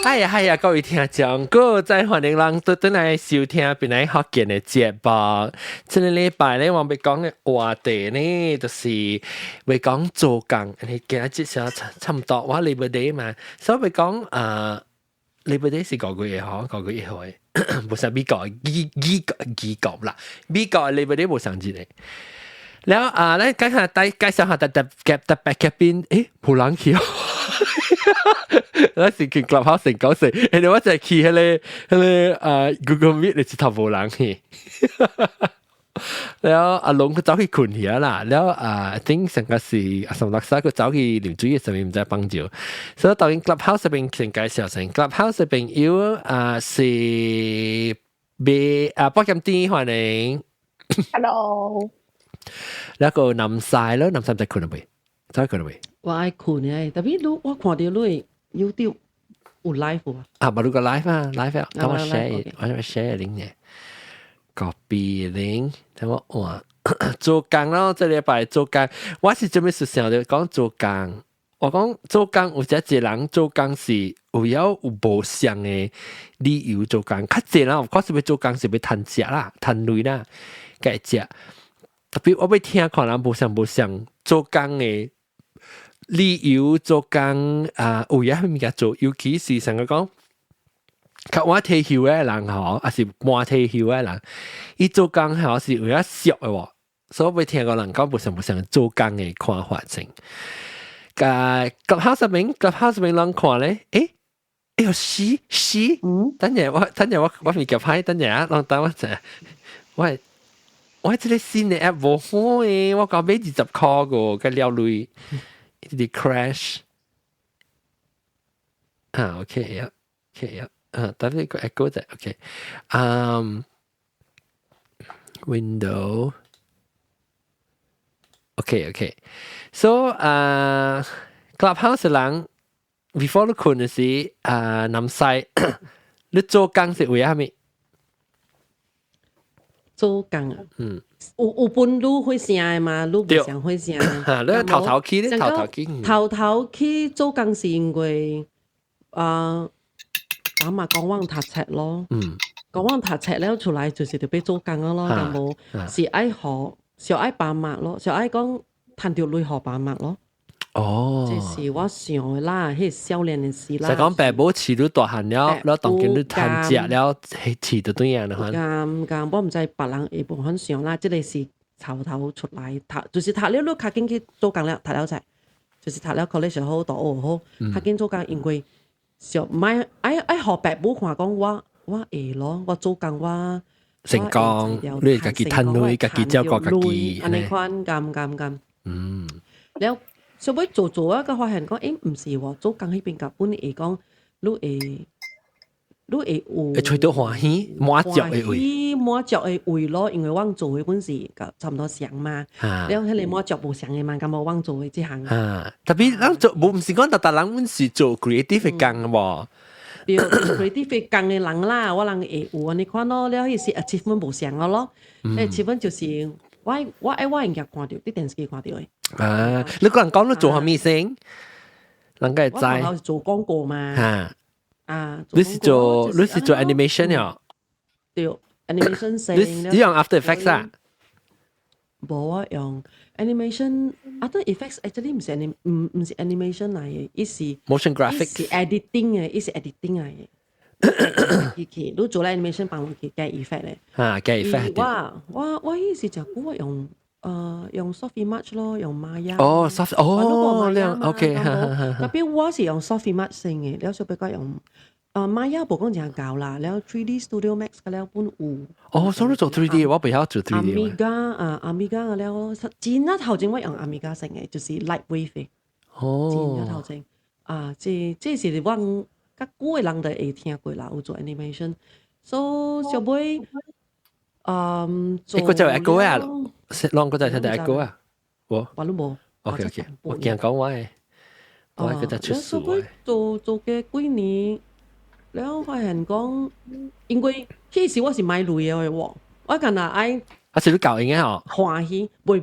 哎呀，各位聽眾，各位歡迎人都等來收聽邊來學見嘅節目。這個禮拜咧，我要講嘅話題呢，就是要講做工。你今日至少差唔多，我禮拜日嘛，所以要講禮拜日是個月嗬，個月好嘅，冇上美國啦，美國禮拜日冇上節嘅。แล้ว咧介紹下特別嘅邊，冇人去。嗰時見 Clubhouse 成九成，你我就係企喺你Google Meet 你直頭冇人去，แล้ว阿龍佢走去困去啦，แล้ว頂成個是阿岑樂沙佢走去連主頁上面唔知幫助，所以當然 Clubhouse 入邊先介紹先 ，Clubhouse 入邊有是被波金啲歡迎 ，Hello， แล้วก็นำ晒咯，นำ晒就困入去，走去困入去。我愛困嘅，特別你我看到你 YouTube 有 live 啊。冇錄個 live 啊 ，live 啊，咁我 share， 我 share 零嘅 copy 零，等我換做工咯，這禮拜做工，我是準備是想着講做工，我講做工有一個人做工是有無相嘅理由做工，較濟人我是要做工是要賺錢啦，賺錢啦，計食，特別我要聽看人無相做工嘅。理由做工有嘢係咪嘅做？尤其是成個講，較晚退休嘅人嗬，還是半退休嘅人，伊做工係是有嘢俗嘅喎，所以我聽個人講無相做工嘅看法先。Clubhouse 入面人看咧，呦死，等陣我未夾牌，等陣啊，等我陣，我這個新嘅 app 無好誒，我講買20塊個，嘅了累。The crash OK 但係個 echo 就 OK window OK so Clubhouse 人 before 你困嘅時南西你做工是為咩做工啊有本錄會聲嘅嘛，錄唔上會聲嘅。你頭去做工是因為阿媽講我讀冊咯，講我讀冊了出來就是特別做工咯，但冇是愛學，小愛爸媽咯，小愛講賺到累學爸媽咯。哦，這是我想嘅啦，迄少年嘅事啦。就講爸母飼到大漢了，แล้ว當見你賺食了，飼到對樣啦。我唔知別人會無肯想啦，即係是頭出來讀，就是讀了你較緊去做工了，讀了才，就是讀了 college 好，大學好，較緊做工，因為小買愛學爸母看講我會咯，我做工我成功，你家己賺累，家己照顧家己，安尼款咁，แล้ว所以做啊，個發現講，唔是喎，做工迄邊甲本嚟講，你會有吹到歡喜，滿足嘅位，滿足嘅位咯，因為我做嘅本是差唔多上嘛，了迄個滿足無上嘅嘛，咁我做嘅即行。特別人做，唔是講特人本是做 creative 嘅工喎。對 creative 嘅工嘅人啦，我人會有安尼看咯，了迄是 achievement 無上嘅咯，achievement 就是我應該看到，啲電視機看到嘅。你個人講你做下咩先？人家係知。我做廣告嘛。你是做 animation 呀？對 ，animation 成。你用 After Effects 啊？冇啊，用 animation After Effects actually 唔是 animation 嚟嘅，伊是 motion graphics，是 editing 嘅，伊是 editing 嚟嘅。你做咧 animation 幫佢加 effect 咧。加 effect。我伊時就估用 Soft Image 咯，用 Maya。Soft， OK， 特別我是用 Soft Image 成嘅，แล้ว就比較用Maya 冇講正教啦，แล้ว 3D Studio Max 嘅แล้ว本有。所以做 3D， 我比較做 3D。Amiga 嘅แล้ว前一頭前我用 Amiga 成嘅，就是 Lightwave 嘅。前一頭前這是我較久嘅人都會聽過啦，有做 animation， 所以小妹做。個就 Echo 啊，啷個就睇到 Echo 啊？我都冇。OK， 我驚講我個就出事。做嘅幾年，แล้ว發現講，因為嗰時我是買鐳嘅喎，我近日愛。是你教應嘅嗬？歡喜，背。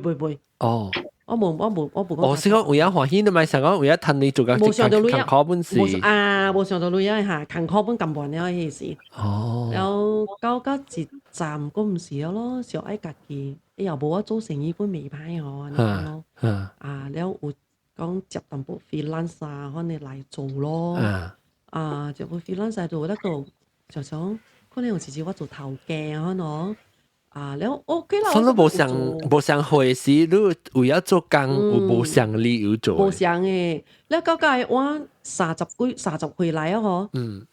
我冇哦，是講為咗歡喜，你咪想講為咗趁你做緊勤考本事冇上到女啊嚇，勤考本咁半了迄時。哦，然後到一站嗰唔時咯，小愛家己，又冇我做生意本未歹哦，你講咯。啊，了有講接淡薄 freelance 啊，可能嚟做咯。接部 freelance 做得到，就想可能有時我做頭家可能。了 OK 啦。所以冇想會時，你為咗做工，有冇想理由做？冇想誒，你到屆我30歲來啊嗬。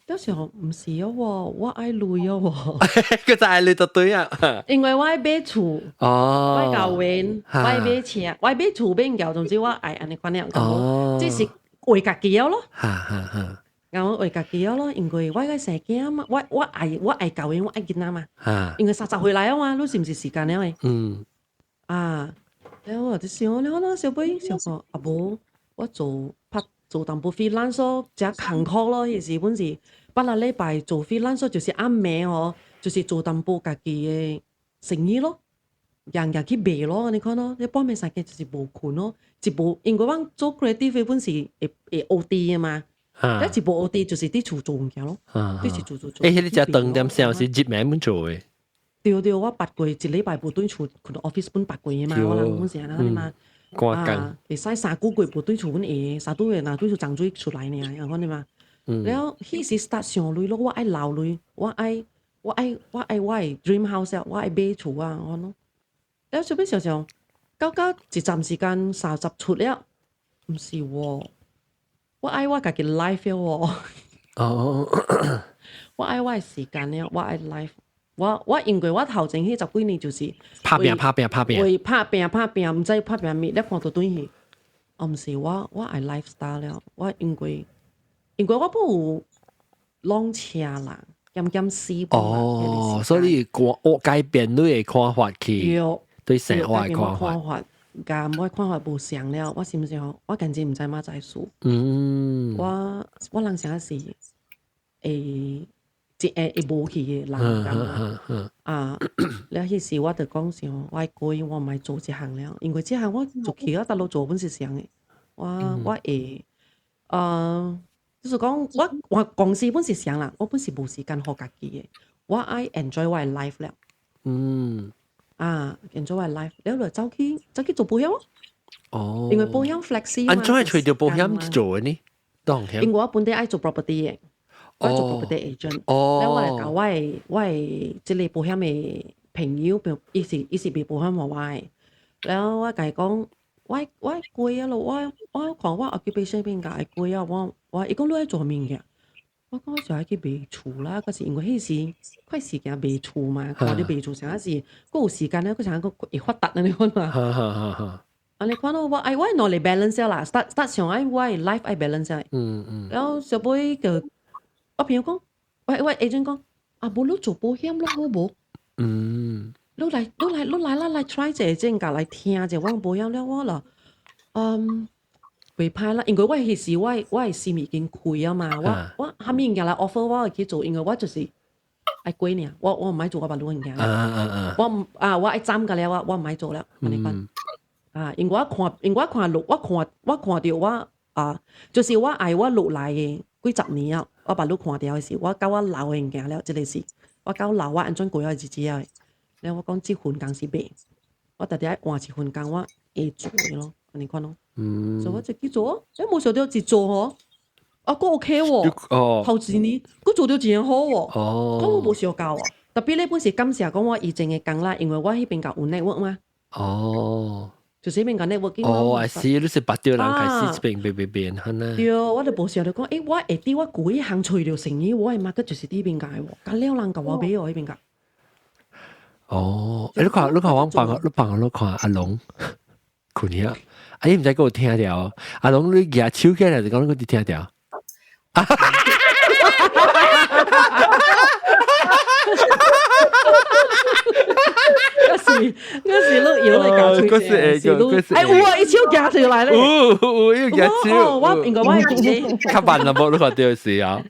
有時候唔是啊喎，我愛累啊喎。佢就愛累就對啊。因為我愛買厝，我愛交運，我愛買車，我愛買厝買交，總之我愛安尼款樣咁。即是為家己咯。我為家己咯，因為我個生囝嘛，我愛教員，我愛囡仔嘛。因為30歲來啊嘛，你是唔是時間了誒？แล้ว我就想，你可能小妹想講，無我做淡薄 freelance，只坎坷咯，迄時本是8個禮拜做 freelance，就是暗暝哦，就是做淡薄家己嘅生意咯，人去賣咯，你看咯，你半暝3更就是無困咯，一部因為我做 creative 本是會 OT 嘅嘛。一一部 OT 就是啲做物件咯，啲是做。迄你只長點上是入名本做嘅。對，我8個月一禮拜部隊厝office 本8個月嘛，我人本時啊，你嘛。會使3個月部隊厝本下，3個月嗱對厝長水出來呢，樣講你嘛。然後迄時 start 上累咯，我愛留累，我愛 dream house 我愛買厝啊，我咯。然後小尾想想，到一站時間30出了，唔是喎。我愛我家己 life 喎，我愛我嘅時間咧，我愛 life，我因為我頭前迄10幾年就是拍拼，為拍拼，唔知拍拼咩，你看到對去，唔是我愛 lifestyle 了，我因為我不有浪車啦，兼試哦，所以我改變你嘅看法去，對生活嘅看法。我看法無想了，我是毋是吼？我近日毋知乜在數。我人想是會無去嘅人咁啊。了迄時我就講是吼，我過我唔係做這行了，因為這行我做其他大陸做本是想嘅。我會就是講我公司本是想啦，我本是無時間學家己嘅，我愛 enjoy 我嘅 life 了。enjoy my life， แล้ว就走去做保險咯。因為保險 flexi 嘛。enjoy 除掉保險做呢？當然。因為我本地愛做 property 嘅，我做 property agent。แล้ว我嚟搞我係即係保險嘅朋友，伊是賣保險我嘅。แล้ว我講講，我貴啊咯，我講我 occupation 邊個係貴啊？我伊講你係做咩嘅？我講就係去賣厝啦，嗰時因為迄時快時間賣厝嘛，看你賣厝成時，嗰有時間咧，嗰成個會發達啊！你講嘛？你看到我攞嚟 balance 啦 ，start 上我 life 愛 balance。然後小妹就我朋友講，喂 agent 講，冇你做保險咯，好冇？你嚟啦，嚟 try 者正㗎，嚟聽者我保險了我啦，袂歹啦，因為我迄時我係心已經開啊嘛，我下面人嚟 offer 我去做，因為我就是愛貴呢，我唔愛做我把路人家，我愛斬㗎了，我唔愛做了，安尼講因為我看路，我看到我就是我愛我落來嘅幾十年啊，我把路看到嘅時，我到我老嘅人家了，即個是我到老我安怎過我日子啊？然後我講這份工是白，我特地愛換一份工我會做嘅咯，安尼講咯。所以我自己做，冇想到自做嗬，個 OK 喎，頭前年佢做到真好喎，我冇想教喎。特別呢本是感謝講我以前嘅工啦，因為我喺邊個有 network 嘛。就是邊個 networking。I see，你是八條人開始變係啦。對，我就冇想到講，我下啲我故意行除掉生意，我係嘛，佢就是啲邊個喎，咁了人教我俾我喺邊個。你看我幫我看阿龍，困呀。你唔使給我聽掉，阿龍你舉手起來就講你聽掉。嗰時碌搖嚟搞吹嘅，有啊，一超夾條嚟咧，要夾超，我應該我係姐，吸慢啦，冇你看到時啊，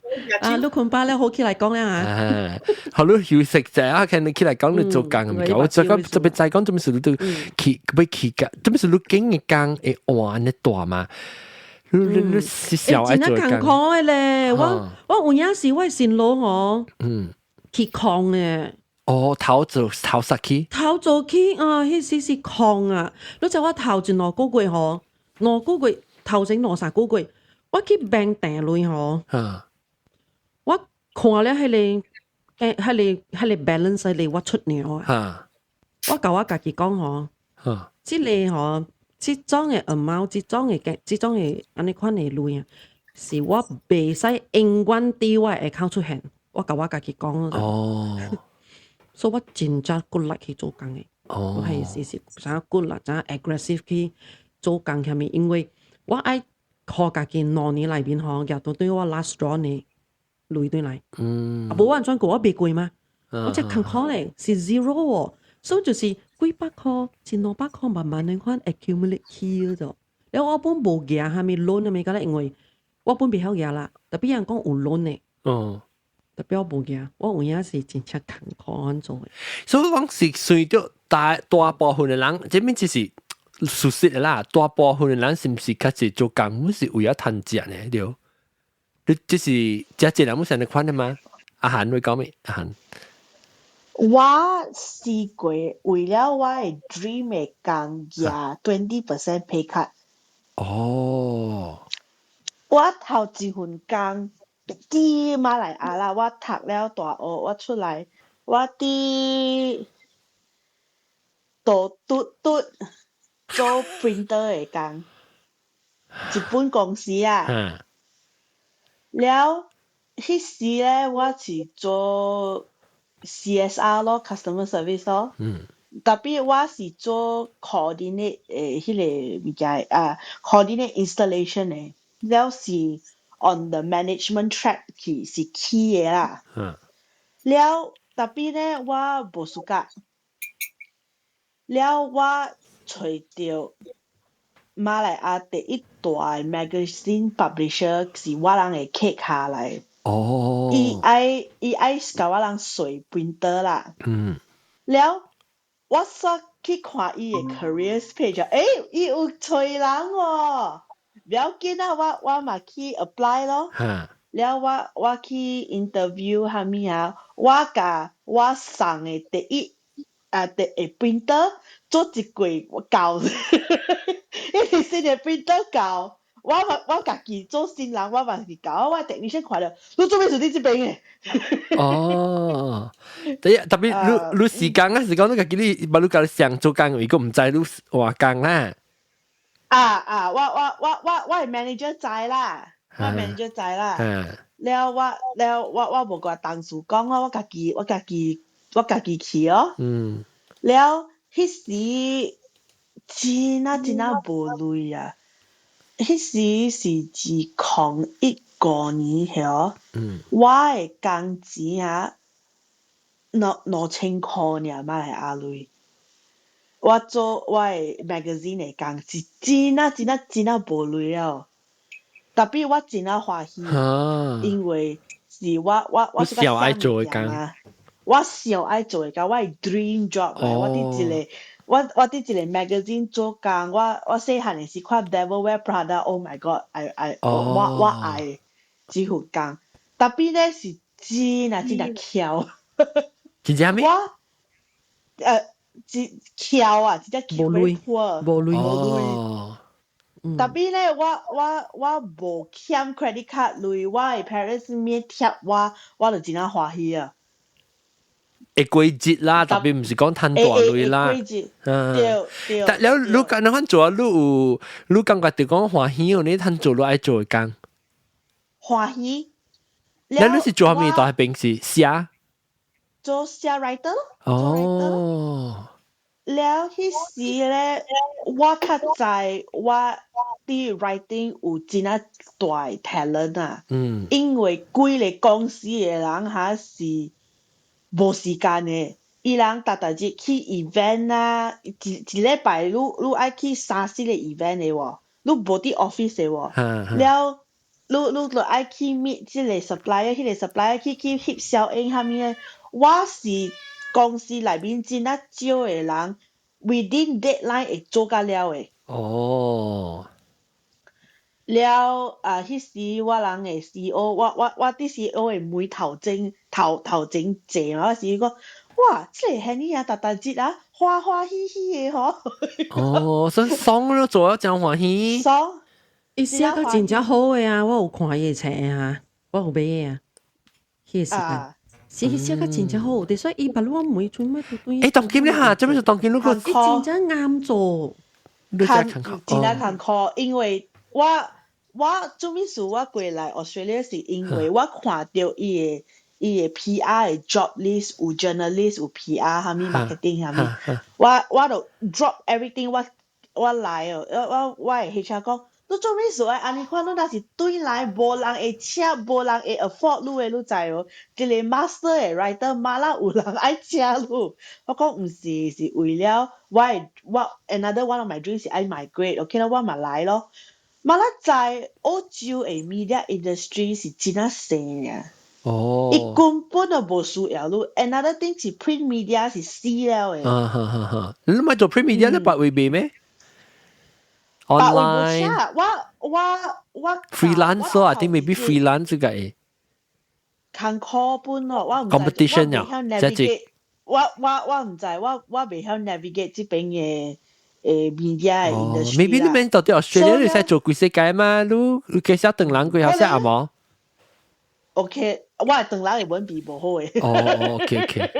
你坤爸咧好起嚟講咧嚇，好你休息啫啊，看你起嚟講你做工唔夠，我再講特別再講，做咩事你都起要起㗎，做咩事你經嘅工會換你大嘛？你小愛做工，艱咧，我有影時我先攞我，起礦嘅。哦，頭實去，頭做起啊，迄時是礦啊！你就我頭前2個月嗬，2個月頭前3個月，我去病定類嗬，我看了迄個 balance 嚟我出尿啊！我甲我家己講嗬，即個嗬，即種嘅amount，即種嘅安尼款嘅類啊，是我袂使永遠佇我account出現，我甲我家己講哦。所以我真正骨力去做工嘅，我係時想骨力，真 aggressive 去做工下面，因為我愛靠家己2年內面嗬，夾到對我 last draw 呢累對嚟，冇完全過我別貴嘛，我只勤可能是 zero 喎，所以就是幾百塊，千200塊慢慢地款 accumulate 起咗，然後我本冇夾下面 loan 啊咪，覺得因為我本別曉夾啦，特別人講有 loan 嘅。特別冇嘅，我有影是真正艱苦做嘅。所以講是隨着大部分嘅人，這邊只是事實啦。大部分嘅人是唔是開始做工，是為咗賺錢嘅？對，你即是這隻人冇成日款嘅嗎？阿涵會講咩？阿涵，我試過為了我嘅 dream 嘅工價20% pay cut。哦，我頭一份工。啲馬來亞啦，我讀了大學，我出來，我啲做做 printer 嘅工，一本公司啊。了，迄時咧，我是做 CSR 咯 ，customer service 咯。特別我是做 coordinate 迄個物件coordinate installation 嘅，了是。on the management track 是 key 嘅啦，了特別咧我無暑假，了我找到馬來亞第一大 magazine publisher 是我人嘅客下來，伊愛教我人水 printer 啦，了我煞去看伊嘅 careers page，伊有找人喎。不要緊啊，我嘛去 apply 咯，了我去 interview 下面啊，我送嘅第一printer 做一個月我教，因為新嘅 printer 教，我家己做新人，我嘛是教，我 technician 看了，你做咩事你這邊嘅？哦，特別你時間啊，時間你家己你把你教你上做工，如果唔知你話工啦。我係 manager 仔啦，我 manager 仔啦。了我無個同事講我家己去哦。了迄時真無累啊！迄時是2015年後，我嘅工錢啊，2000塊爾馬來亞鐳。我做我嘅 magazine 嘅工是真無累啊！特別我真歡喜，因為是我小愛做嘅工，我小愛做嘅工，我係 dream job 嚟。我啲一個 magazine 做工，我細漢嘅時看 Devil Wear Prada，Oh my God，我愛這份工，特別咧是真巧，真正咩？巧啊，真係無累，特別咧，我無欠 credit card 累，我嘅 parents 咩貼我就真係歡喜啊！會過節啦，特別唔是講賺大累啦。對。但了，你咁樣做，你感覺就講歡喜哦，你賺做你愛做嘅工。歡喜。那你是做咩？都係平時寫。做寫 writer 哦。了迄時咧，我較知我啲 writing 有真啊大 talent 啊。因為規個公司嘅人係無時間嘅，伊人逐日去 event 啊，一禮拜你愛去3、4個 event 的喎，你無佇 office 的喎，了你就愛去 meet 即個 supplier， 迄個 supplier 去翕效應啥物的。我是公司內面真啊少個人 ，within deadline 會做甲了的。哦。了迄時我人嘅 CEO， 我啲 CEO 嘅妹頭前坐嘛，我是講。哇！即係喺呢日特節啊，歡歡喜喜嘅嗬。哦，所以爽咯，做咗真歡喜。爽，伊寫個真正好嘅啊！我有看伊冊啊，我有買嘅啊。迄個時間，是寫個真正好，所以伊把我每做乜都對。誒，當今你下，做咩做當今嗰個？真正啱做。真係坎坷，因為我做咩事我過來 Australia 是因為我看到伊個 PR 嘅 job list 有 journalist 有 PR 啥物 marketing 啥物，我就 drop everything 我來哦，我會 HR 講，你做咩事安尼看，你若是對來無人會請，無人會 afford 你誒，你知哦？一個 master 誒 writer 馬拉有人愛請你，我講毋是，是為了我 another one of my dreams 是愛 migrate，OK 啦，我嘛來咯。馬拉在澳洲誒 media industry 是真啊細啊。伊根本就無需要你。Another thing 是 print media 是死了誒。你咪做 print media 咧，白會俾咩 ？online。我 freelance 啊，定 maybe freelance 嘅。坎坷本咯，我唔知。competition 啊，即係。我唔知，我未曉 navigate 這邊嘅media 嘅 industry 啦。maybe 你邊到啲 Australia 你使做幾世界嘛？你介紹等人幾好些阿冇？OK， 我係等人嘅文筆無好嘅。哦 ，OK。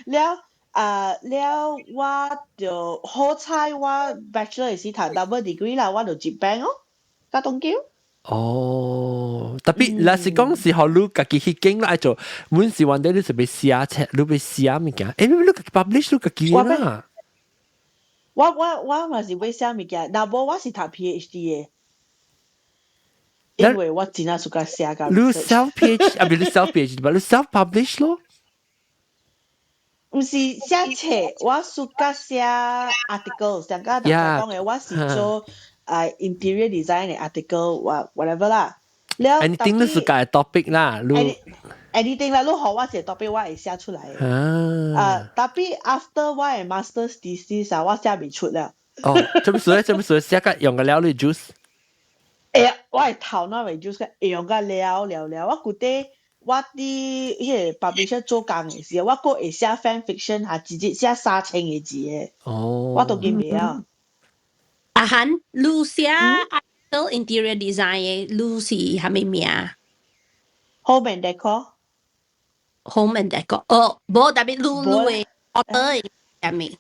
了，我就好彩，我 bachelor 是讀 double degree 啦，我就接 bank 哦，加東京。哦，特別嗱是講是學你家己去經來做，每時揾到你就被寫冊，你被寫物件，誒你家己 publish 你家己啦。我嘛是被寫物件，但無我是讀 PhD 嘅。因為我真係suka寫㗎。你 self PhD 啊，唔係你 self PhD 吧？你 self publish 咯？唔是寫冊，我 suka 寫 article， 上個大家講嘅，我是做interior design 嘅 article， whatever 啦。anything 你 suka 嘅 topic 啦，anything 啦，你學我寫 topic 我會寫出來。特別 after 我嘅 master's thesis 啊，我寫未出啦。哦，做咩事？寫個用個料你 juice。我係頭腦為就是用個了，我覺得我啲迄個 publisher 做工嘅時候，我個會寫 fan fiction 下直接寫3000個字嘅。我都記唔了。阿涵，你寫 article interior design 嘅，你是係咩名？Home and Decor。Home and Decor。哦，無特別你嘅 author 係咩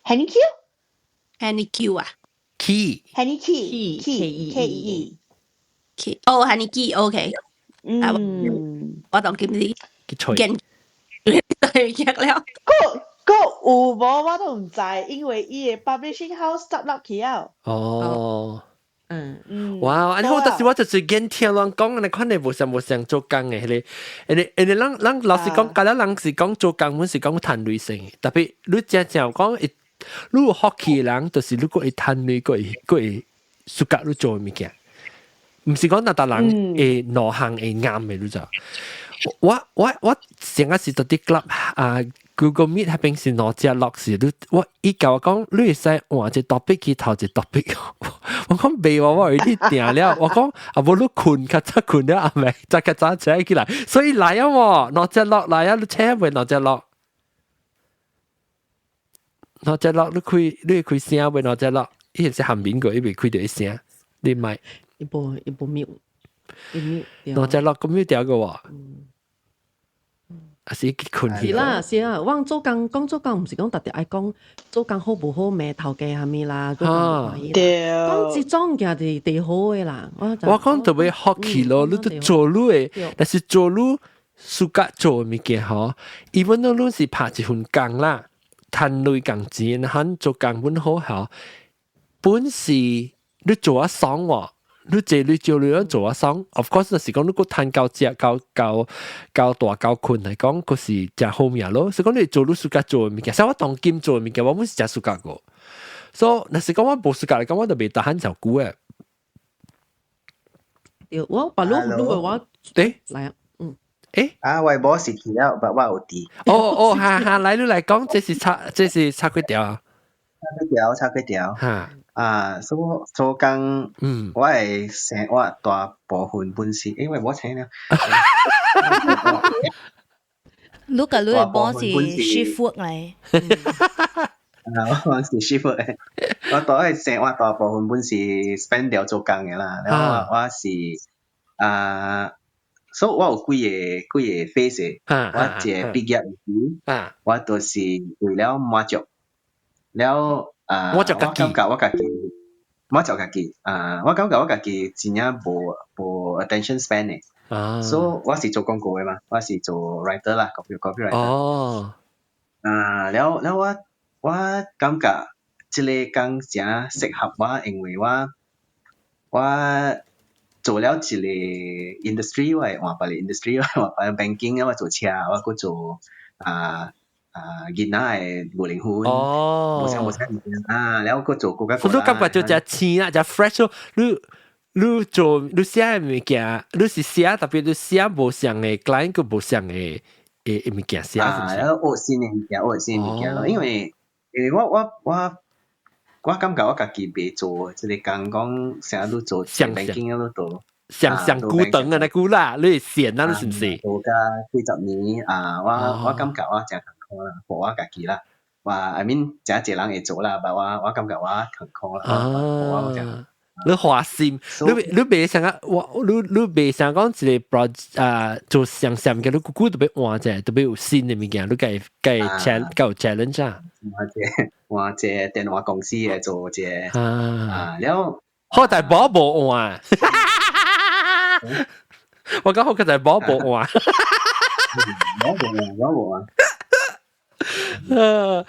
？Henny Q。Henny Q 啊。Henny Key。哦 ，Henny Key，OK。我當見你見了。個有無我都唔知，因為伊個 publishing house 執笠去啊。哦。哇！安尼好，但是我就是見聽人講，你看你無想做工嘅咧。人老實講，假如人是講做工，本是講談累性，特別你正講，你有學期嘅人，就是如果會談累，個會暑假你做物件，唔是講那人會內行會啱嘅，你就我成日是到啲 club 啊。Google Meet 係平時攞隻落時，我伊教我講，你會使換隻 topic 去頭隻 topic。我講未喎，我有啲定了。我講啊，無你困，較早困了，係咪？再較早起來，所以來啊喎，攞隻落來啊，你車會攞隻落，攞隻落，你開聲會攞隻落，伊係是含面個，伊未開到一聲，你咪一部 mute， 攞隻落咁 mute 掉個喎。是啦，我做工講做工，唔是講特別愛講做工好唔好咩頭家係咪啦？講這種嘅係最好嘅啦。我講特別學起咯，你都做路嘅，但是做路暑假做物件嗬。even though 你是拍一份工啦，賺累工錢，肯做工本好好，本事你做啊爽喎，你這你就你樣做啊爽 ，of course 就是講你個攤夠隻夠大夠困嚟講，嗰是隻好嘢咯。所以講你做你暑假做嘅物件，所以我當今做嘅物件，我唔是隻暑假個。所以，但是講我冇暑假嚟講，我就未得閒照顧嘅。我把路我誒嚟啊，我冇時期了，但我有啲。哈，來你來講，這是插幾條啊？插幾條。哈。做工，我係生活大部分本事，因為我請了。你嘅波是師傅嚟。我是師傅嚟，我都係生活大部分本是 spend 掉做工嘅啦。然後我是所以我有幾個 phase，我一畢業時，我都是為了滿足了。我感覺我自己，我感覺我自己真係冇 attention span 嘅，所以我是做廣告嘅嘛，我是做 writer 啦 ，copywriter。了我感覺這個工真適合我，因為我做了一個 industry， 我換別個 industry， 我換 banking， 我做車，我去做囡仔嘅5零分，冇聲，然後佢做國家。所以感覺就只青啦，只 fresh 咯。你做你寫嘅物件，你是寫特別你寫無像嘅 client 個無像嘅物件寫。然後學新嘅物件咯，因為我感覺我自己未做，即係講成日都做 banking 都做。上古等嘅那古啦，你係線啦，你是唔是？做咗幾十年我感覺我真我自己啦，話 I mean 真係人會做啦，但我感覺我勤苦啦。你花心，你未想啊？你未想講一個 project 做上嘅，你特別換啫，特別有新嘅物件，你計有 challenge 啊？換隻電話公司嘅做隻了，好大寶寶換，我講好個大寶寶換。了，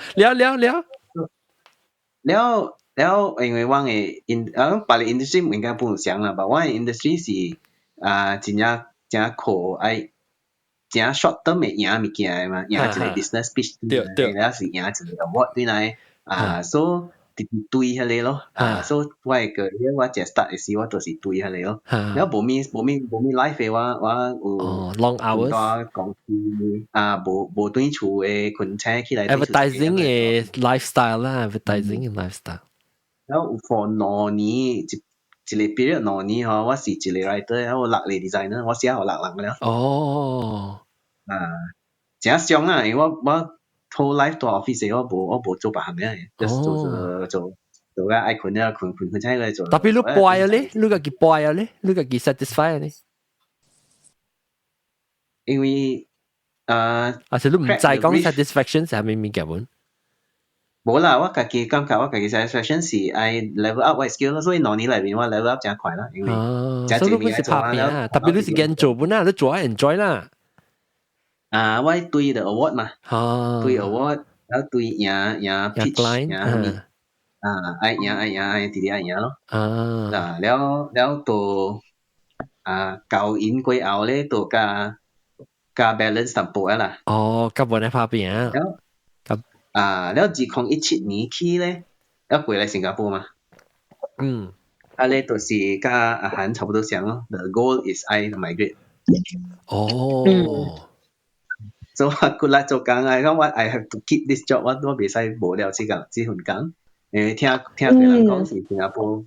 因為我嘅別個 industry 應該不相啦，但我嘅 industry 是真靠愛真 short term 嘅贏物件嘅嘛，贏一個 business pitch，然後是贏一個 award 對嚟，所以對迄個咯，所以我係個我只 start 嘅時我都是對迄個咯，然後無咪 life 嘅我有 long hours 公司無對厝嘅困車起來 advertising 嘅 lifestyle 啦 ，advertising 嘅 lifestyle。然後 for 2年一個 period 2年我是一個 writer， 然後6個 designer， 我寫好6人了。真傷啊！因為我 whole life 做 office 我無做別行嘅，just 做個愛困啊困車嗰啲做。特別你背啊咧，你個幾背啊咧，你個幾 satisfy 啊咧？因為且你唔再講 satisfaction 係咩物件本？冇啦，我自己感覺我自己 satisfaction 是愛 level up 我 skill 咯，所以2年裏邊我 level up 真快啦，因為所以你是拍片啊，特別你是驚做本啊，你做下 enjoy 啦。我對的 award 嘛，對 award， 然後對贏 pitch， 贏愛贏弟弟愛贏咯。แล้วตัว教演過後咧，ตัว加 balance 淡薄啦。加本嚟拍片。แล้ว2017年起咧，要回來新加坡嘛。咧就是跟阿韓差不多像咯。The goal is I migrate。所以我過來做工啊，講我 I have to keep this job， 我未使無聊這份工。聽佢人講是新加坡，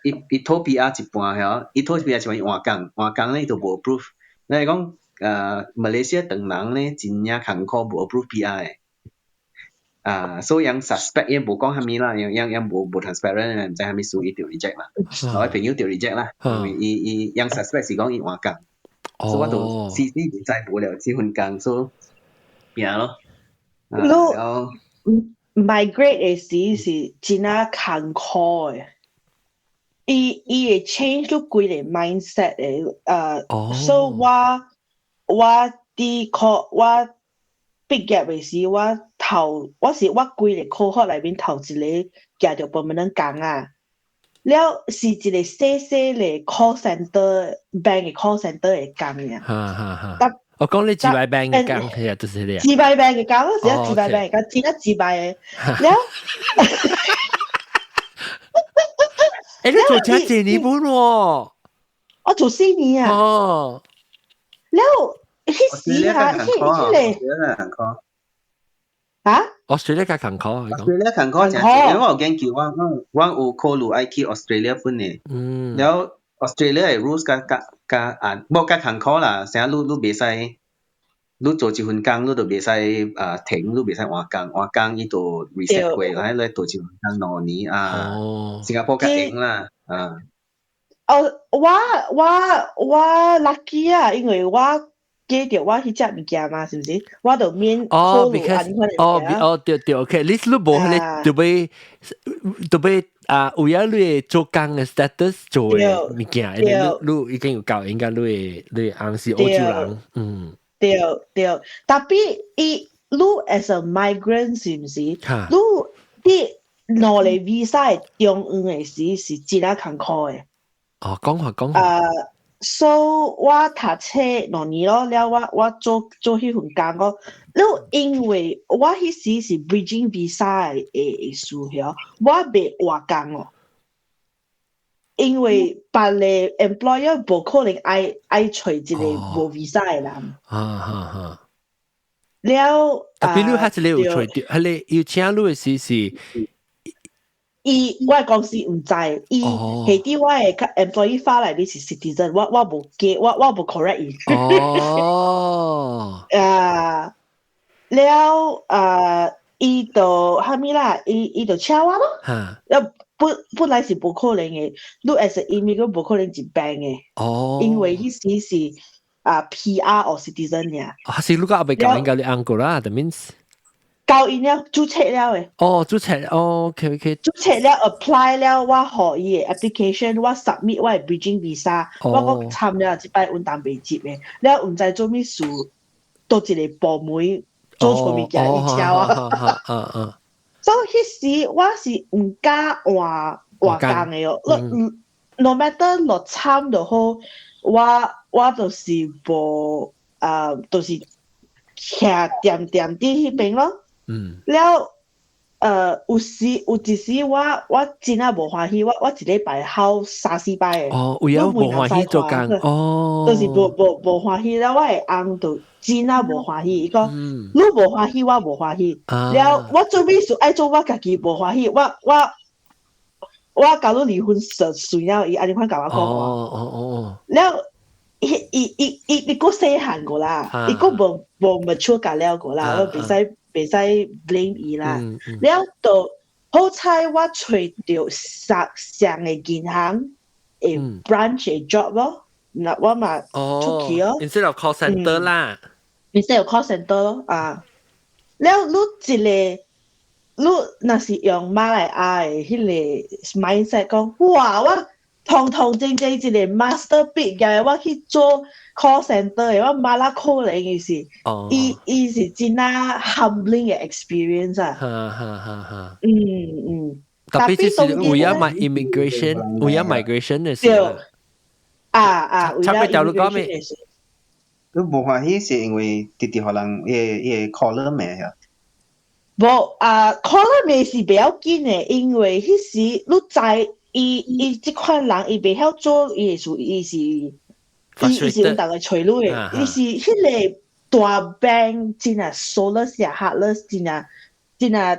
伊拖 PR 一半係，伊拖 PR 一半換工咧就無 approve。你講馬來西亞當人咧真正艱苦無 approve PR 嘅。所以人 suspect 也無講蝦米啦，人無 transparent， 唔知蝦米數伊就 reject 啦，我朋友就 reject 啦，因為伊人 suspect 是講伊換工，所以我就時時唔知無聊這份工，所以變咯。migrate 嘅時是真係艱苦嘅，伊會 change 咗幾個 mindset 嘅，所以我啲課我畢業嘅時，我是我幾個 cohort 裏邊頭一個加入permanent工啊。了是一個細細嘅 call center bank 嘅 call center 嘅工呀。我講你自賣 bank 嘅工係啊，就是你啊。自賣 bank 嘅工，是啊，自賣 bank 嘅工，真係自賣嘅。了，你做咗幾年半喎？我做4年啊。哦。了，迄時下，迄個。啊？Australia 嘅坎坷，Australia 坎坷真係，因為我有研究，我有考慮愛去 Australia 份嘅，然後 Australia 嘅 rules 冇咁坎坷啦，成日你袂使，你做一份工，你就袂使停，你袂使換工，伊就 reset 過，喺你做一份工2年啊，新加坡較硬啦，我 lucky 啊，因為我。記住我去食物件嘛，是唔是？我就免考慮安尼款嘅。對 ，OK。你冇係就俾有影你做工嘅 status 做嘅物件，你已經有夠，應該你啱是歐洲人，對。特別你 as a migrant 是唔是？你攞嚟 visa 中嘅時是真係坎坷嘅。講。So 我讀冊2年咯，了我做迄份工咯。了因為我迄時是 bridging visa 嘅需要，我袂換工咯。因為別個 employer 無可能愛找一個無 visa 嘅人。了，特別你係一個有找到，係你要請你嘅時是。我公司唔知，係啲我嘅 employee 發嚟你是 citizen， 我冇記，我冇 correct 伊。了伊就蝦米啦？伊就請我咯。本來是冇可能嘅，你 as an immigrant 冇可能入 bank 嘅。因為迄時是PR or citizen 呀。是你個後邊講應該你安過啦 ，that means。交印了，註冊了誒。註冊，OK。註冊了 ，apply 了，我學伊嘅 application，我 submit 我嘅 bridging visa，我參了一擺運動未接嘅，了唔知做咩事，到一個部門做錯物件伊敲啊。所以迄時我是唔敢換工嘅哦。No matter 落參就好，我就是無就是徛掂啲迄邊咯。了，有一時我真係無歡喜，我一禮拜考3-4擺嘅。有影無歡喜做工，就是無歡喜了，我嘅翁就真係無歡喜，伊講你無歡喜，我無歡喜。了，我做咩事愛做我家己無歡喜，我甲你離婚算了，伊安尼款甲我講。了，伊個細漢個啦，伊個無 mature 甲了個啦，我袂使 blame 伊啦。了到好彩我找到上嘅銀行嘅 branch 嘅 job 咯，那我嘛出去咯。instead of call center 啦，instead of call center 咯啊。了你若是用馬來亞嘅迄個 mindset 講，哇！我堂正一個 master 畢業，我去做 call center 嘅，我馬拉可能嘅是，伊是真係 humbling 嘅 experience 啊。特別就是為咗migration 嘅時候。為咗 immigration 嘅時候。你無歡喜是因為直直互人嘅 color 名啊？color 名是比較緊嘅，因為迄時你知。伊即款人伊袂曉做伊是有大個找你嘅，伊是迄個大 bank 真啊 solus 啊 hardless 真啊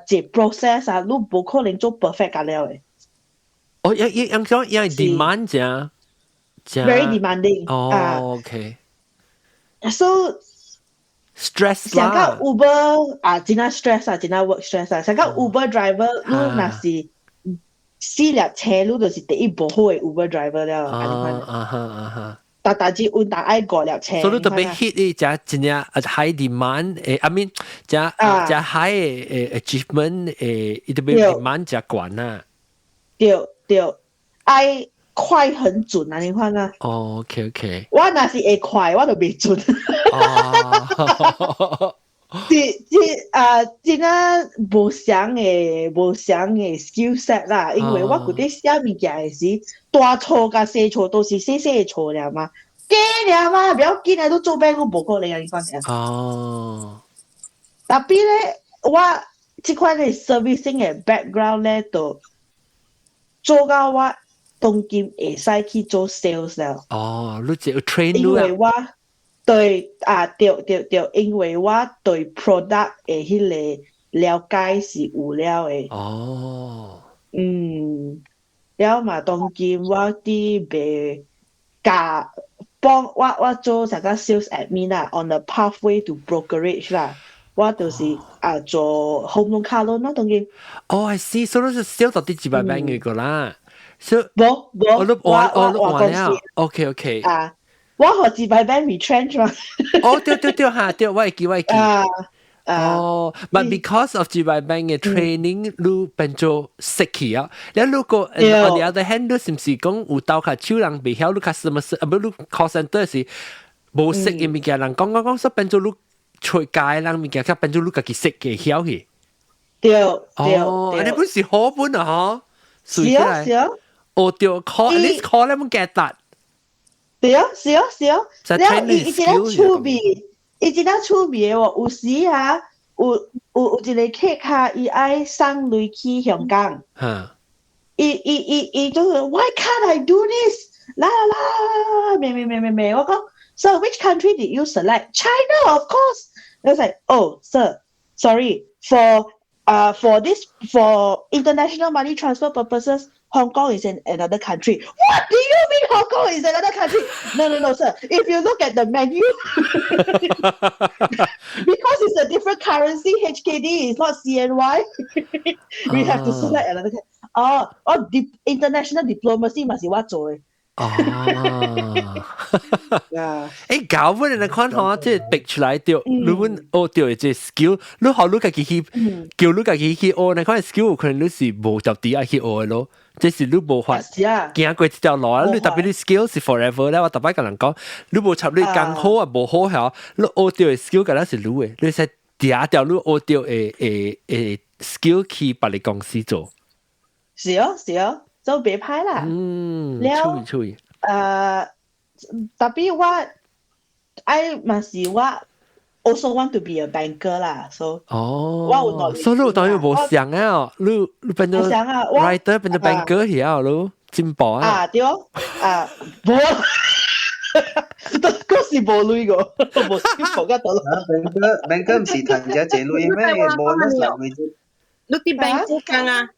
一 process 啊，你無可能做 perfect 㗎了嘅。因 demand 啫 very demanding。OK。So stress 啦。上個 Uber 真啊 stress 啊，真啊 work stress 啊，上個 Uber driver 你若是。4輛車路就是第一部好嘅 Uber driver 了，大致運動愛5輛車。所以你特別 hit 呢只真係 high demand I mean 只 high achievement 伊特別 demand 只懸啊。對，愛快很準啊！你看啊。OK。我若是會快，我就袂準。真啊无相嘅skill set 啦，因為我嗰啲寫物件嘅時，大錯甲細錯都是細細嘅錯了嘛，驚了嘛，不要緊啊，都做咩都無可能啊，你講嘅。哦。特別咧，我即款嘅 servicing 嘅 background 咧，就做到我當今會使去做 sales 了。哦，你就 train 因為我對對，因為我對 product 嘅迄個了解是有了嘅。哦。了嘛，當今我啲賣教幫我做成個 sales admin 啦 ，on the pathway to brokerage 啦。我就是做 home loan car loan 啦，當今。哦，I see，所以你 sales 到底幾百萬嘅個啦？冇，我了 ，OK。我學幾百萬 retrench 嘛。哦，對嚇，對，我會記。哦，but because of 幾百萬嘅 training，你變做識起啊。你如果 on the other hand，你是唔是講有鬥下手人未曉，你 customer 不你 call center 是冇識嘅物件，人講，所以變做你出街人物件，佢變做你自己識嘅曉去。對。哦，你本是好本啊，嗬。是啊。哦，對 ，call at least call 你冇 get that。是啊。然後伊真係趣味，嘅喎。有時啊，有一個客客，伊愛送鐳去香港。伊就是 Why can't I do this？ 啦，咩，我講 So which country did you select? China, of course. I was like, oh, sir, sorry for international money transfer purposes. Hong Kong is in another country. What do you mean Hong Kong is another country? No, sir. If you look at the menu, because it's a different currency, HKD is not CNY. We have to select another country. International diplomacy 嘛是我做嘅。搞本人看下，即係逼出來掉，你本學掉嘅即 skill， 你學你自己去，叫你自己去學，你看 skill 可能你是無就啲愛去學嘅咯。即是你無法行過一條路啊！你特別你 skill 是 forever 咧，我特別同人講，你無插你剛好啊，無好效，你學掉嘅 skill 嗰陣是你嘅，你使第一條你學掉嘅 skill 去別你公司做。是哦，做別派啦。注意。特別我嘛是我 also want to be a banker 啦，所以我有努力。所以你當然冇想啊，你變咗 writer 變咗 banker 係你進步啊。對冇，嗰時冇女個，冇冇得到。banker 唔是談只借女咩？冇乜實惠啫。你啲 banker 講啊？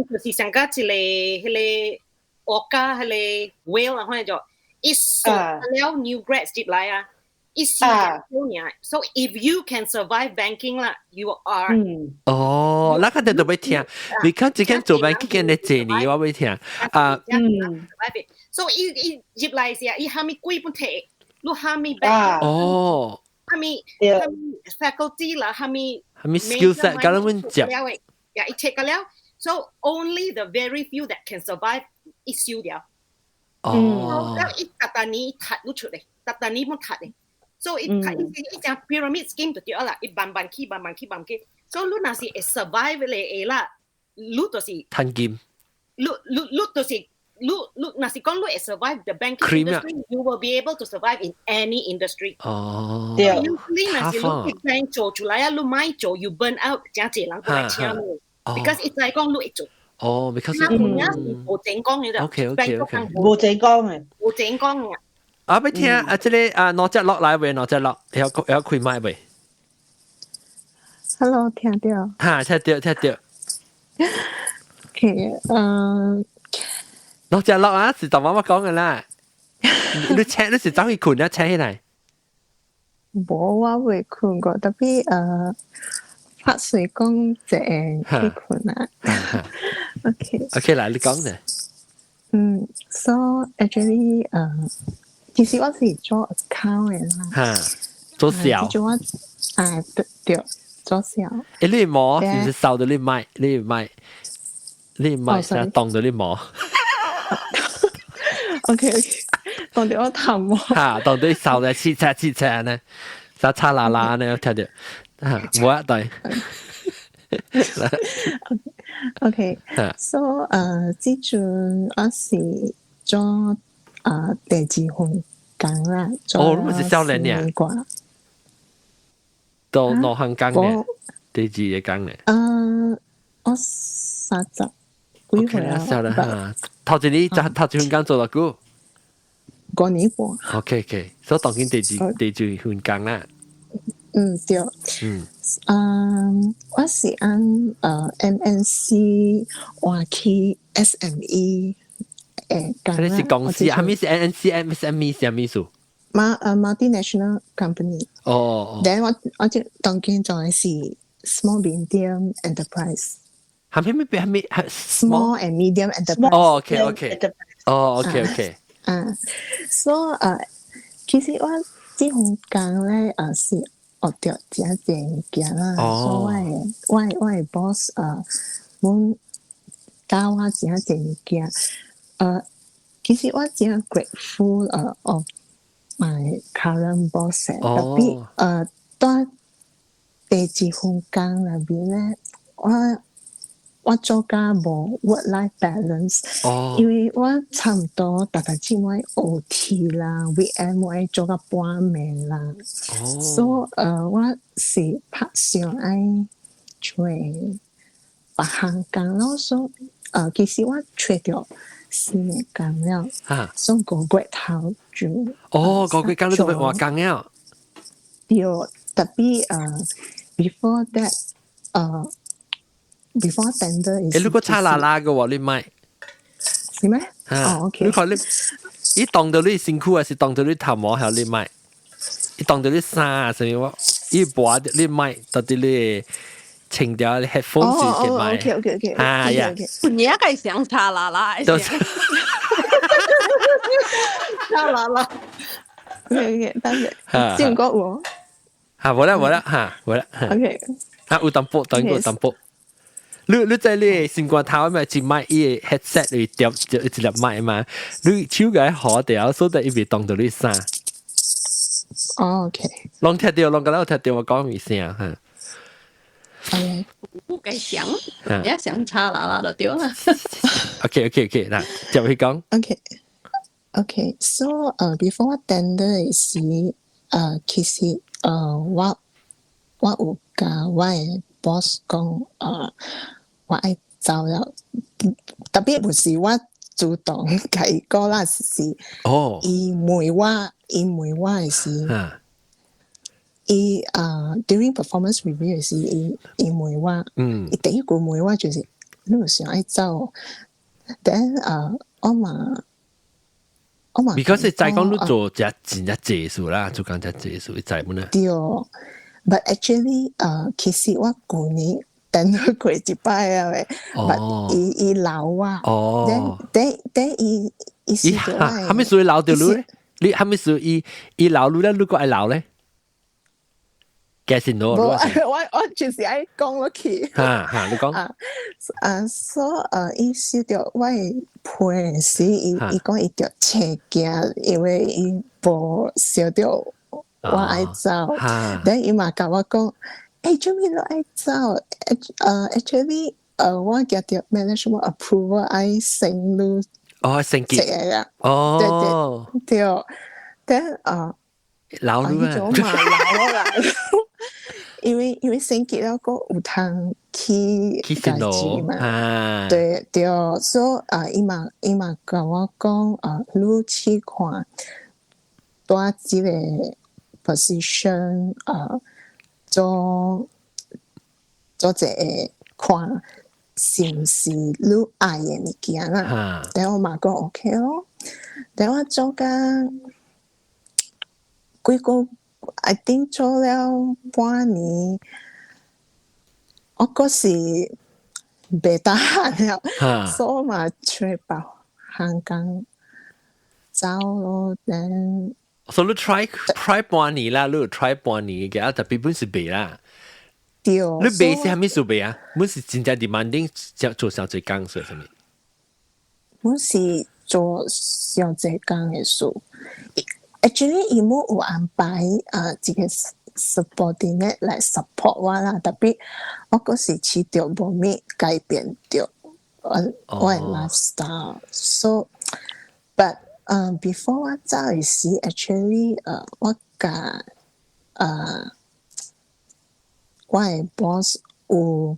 就是上家一個迄個國家迄個 whale 啊，可能就一數了 new grads 入來啊，一時so if you can survive banking 啦 ，you are 哦，那肯定都會聽。你看之前做 banking 嘅你借你，我會聽so 一入來時啊，伊蝦米貴本體，你蝦米 bank 哦，蝦米 faculty 啦，蝦米 skill set 咁樣問接，呀，一 take 了。So only the very few that can survive 一燒掉。哦。咁一特特你踢咗出嚟，特特你冇踢嘅。So 一隻 pyramid scheme 就掉啦，一慢慢起。So 你若是會 survive 嚟啦，你就是趁劍。你就是你若是講你會 survive the banking industry, you will be able to survive in any industry。哦。對。你若是你 plan 做出來啊，你買做 you burn out，真係人過來請你。because 一再講你會做。哦 ，because 那本來是冇正講嘅啫。OK， 冇正講嘅。冇正講嘅。啊，俾聽啊，即係攞隻落來喂，攞隻落，有開麥喂。Hello， 聽到。聽到。OK，攞隻落啊，是同媽媽講嘅啦。你請你是走去困啊，請起來。冇，我未困過，特別拍水工正去困啊。OK， 來你講嘅。So actually 其實我是做 account 嘅啦。做小。做我對做小。你摸是掃到你買，想動到你摸。OK， 動到我頭摸。動到你掃到黐呢。沙叉啦啦呢，聽到冇啊對。OK，so 之前我是做第二份工啦，做你是少年呀？到哪行工嘅？第二個工咧？我30幾歲啦。頭一份工做咗幾？5年半。OK， 所以當緊第二份工啦。對。我是按MNC 換去 SME 誒工啦。你是公司，係咪是 MNC、SME 係咩意思？multinational company。Then 我就當緊做嘅是 small medium enterprise。係咪 small and medium enterprise。OK。So 其實我這份工咧是學到真濟物件啦，所以我嘅 boss muốn教我真濟物件。其實我真 grateful of my current boss。特別在第二份工入邊咧，我做家冇 work-life balance，因為我差唔多大概只會 OT 啦 ，weekend 會做到半暝啦，所以我是拍上愛做別行工咯，所以其實我找到新嘅工了，所以5個月頭就5個月工你都要換工了，對，特別before that before tender 你個差啦啦嘅喎，你咪係咩？OK。你看你當到你辛苦還是當到你頭毛係你咪？你當到你衫啊，所以我一播你咪到底你清掉你 headphone 先嘅咪。OK。呀，你也該想差啦啦，都差啦啦。OK， 等陣，先講我。冇啦，冇啦。OK。有淡薄，當然有淡薄。你在你先關頭咪只買伊 headset 嚟掉就一粒麥嘛，你手嘅好掉，所以伊未當到你衫。OK。攏聽到，攏個咧聽到我講咩聲嚇。OK。不該想，你一想差啦啦就對啦。OK，嗱，就去講。OK，so before tender 時，其實我有甲我嘅 boss 講我愛走了，特別唔是我主動甲伊講啦，是伊問我嘅時，伊during performance review 嘅時，伊問我，伊第一句問我就是你有想愛走 ，then 我嘛 ，because 你再講你做真係技術啦，做緊真技術，你知唔呢？對 ，but actually 其實我舊年等佢過一擺啊喂 ，but 伊老啊，then 伊是做咩？係咪屬於老掉路咧？你係咪屬於伊老路咧？如果係老咧？嘅先咯，我就是愛講落去。你講。所以伊收到我嘅配時，伊講伊着切驚，因為伊無收到我愛走，等伊嘛甲我講，做咩都愛走？actually，我夾着 management approval 愛升路。升級。對，等老路啊。老啦。因為升級了個有通去家己嘛，對，所以伊嘛甲我講你去看在即個 position 做一個看是毋是你愛嘅物件啦，但我嘛講 OK 咯，但我做甲幾個。I think 做了半年，我嗰時未打閒了，所以嘛出別行工走咯。所以你 try 半年啦，你 try 半年嘅，特別本是未啦。對。你未是係咩數未啊？本是真正 demanding 做上最工數係咪？本是做上最工嘅數。Actually，伊冇有安排這個 subordinate 來 support 我啦，特別我嗰時試到冇咩改變到我嘅 lifestyle。So but before 我走嘅時 ，actually 我甲我嘅 boss 有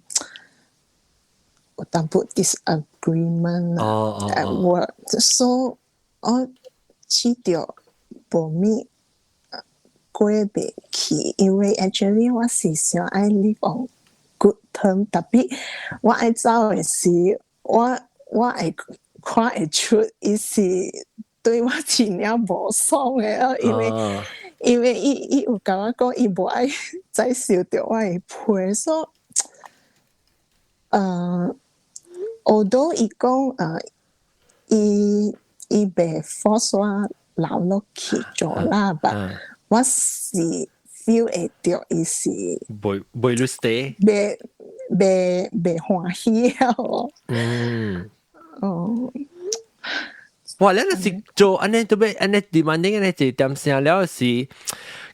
淡薄 disagreement at work，so 我試到冇咩過袂去，因為 actually 我是想愛 live on good term， 特別我愛走嘅時，我會看會出伊是對我真了無爽嘅，因為伊有甲我講，伊無愛再受到我嘅批，所以although 伊講伊袂 force 我留落去做啦，但我是 feel 會到伊是袂要 stay， 袂歡喜啊！哇！你那是做安尼，特別安尼 demanding 安尼一點聲了是，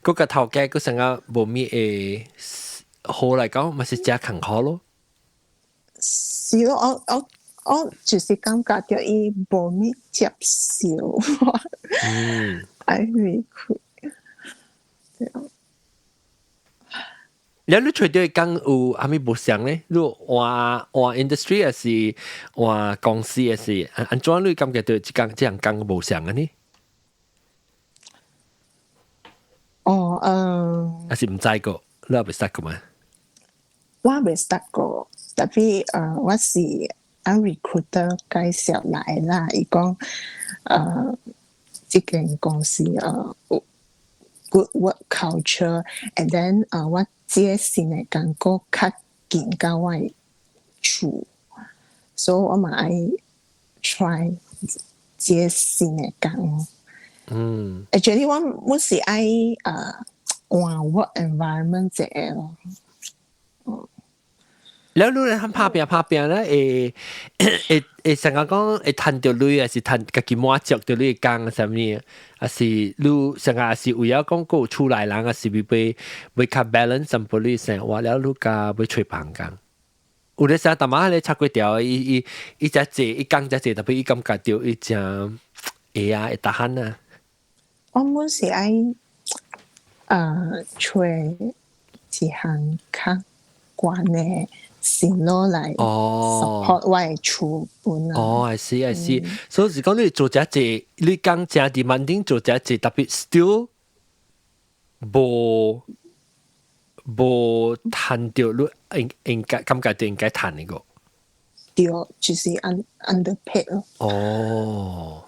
嗰個頭家嗰成個無咩誒好嚟講，咪是真勤苦咯。是咯，我就是感覺到伊無咩接受我，I agree。你除咗講有阿咪無相咧，你換 industry 還是換公司還是安怎你感覺到這樣講無相嘅呢？還是唔知個，你有未識過嗎？我未識過，特別我是recruiter 介紹來啦，伊講這間公司good work culture，and then 我這新嘅感覺較近到我嘅厝，所以我嘛愛 try 這新嘅感覺。actually 我是愛換 work environment 這個咯。แล้วรู้เลยทำภาพเนี่ยนะสังกัดก็ทันเดียวเลยสิทันกับกี่มัวจักเดียวเลยกลางสามนี่สิรู้สังกัดสิอุยาก็กู出來人สิไปคับ balance สัมปลีเสียว่าแล้วรู้ก็ไปช่วยพังกันอุดสังแต่มาเลยชักก๋วยเตี๋ยวอีจะเจอีกังจะเจแต่ไปอีกำกัดเดียวอีจะตาหันนะ我們是愛ช่วย一項較關嘅線路來 support 我嘅厝本啊。I see。所以是講你做這隻，你講這啲demanding做這隻，特別 still 無談到你應該感覺到應該談呢個。對，就是 underpaid 咯。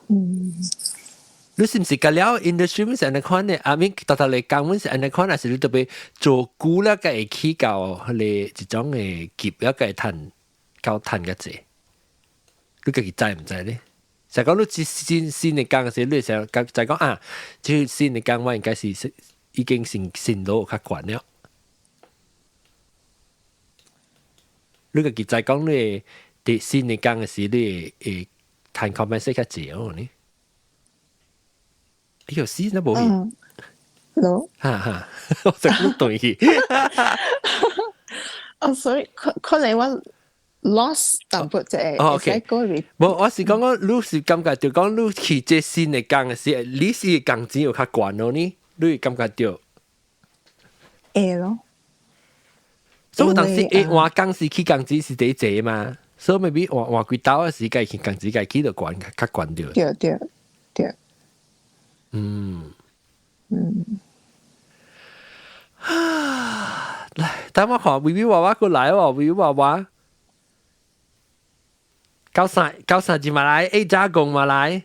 你是唔是隔了 industry 咪是安尼款呢？阿明特嚟講，咪是安尼款，還是你特別做久了，個會起到你一種嘅業了，個會賺夠賺個濟。你自己知唔知呢？就講你先嚟講嘅時，你成日就講啊，即先嚟講，我應該是已經先到較慣了。你自己就講你啲先嚟講嘅時，你會賺 compensate 較濟哦呢？有時那冇嘢，no，我真係對嘅。所以可能我 lost 淡薄啫。OK，冇，我是講你是感覺到講你去這新嘅工嘅時，你是工資有較高咯呢？你感覺到？會咯。所以當時換工時起工資是第一隻嘛，所以咪比換幾刀嘅時間起工資嘅起就高較高啲。對。來，等我看微微娃娃過來喎，微微娃娃，高三至馬來，A 加工馬來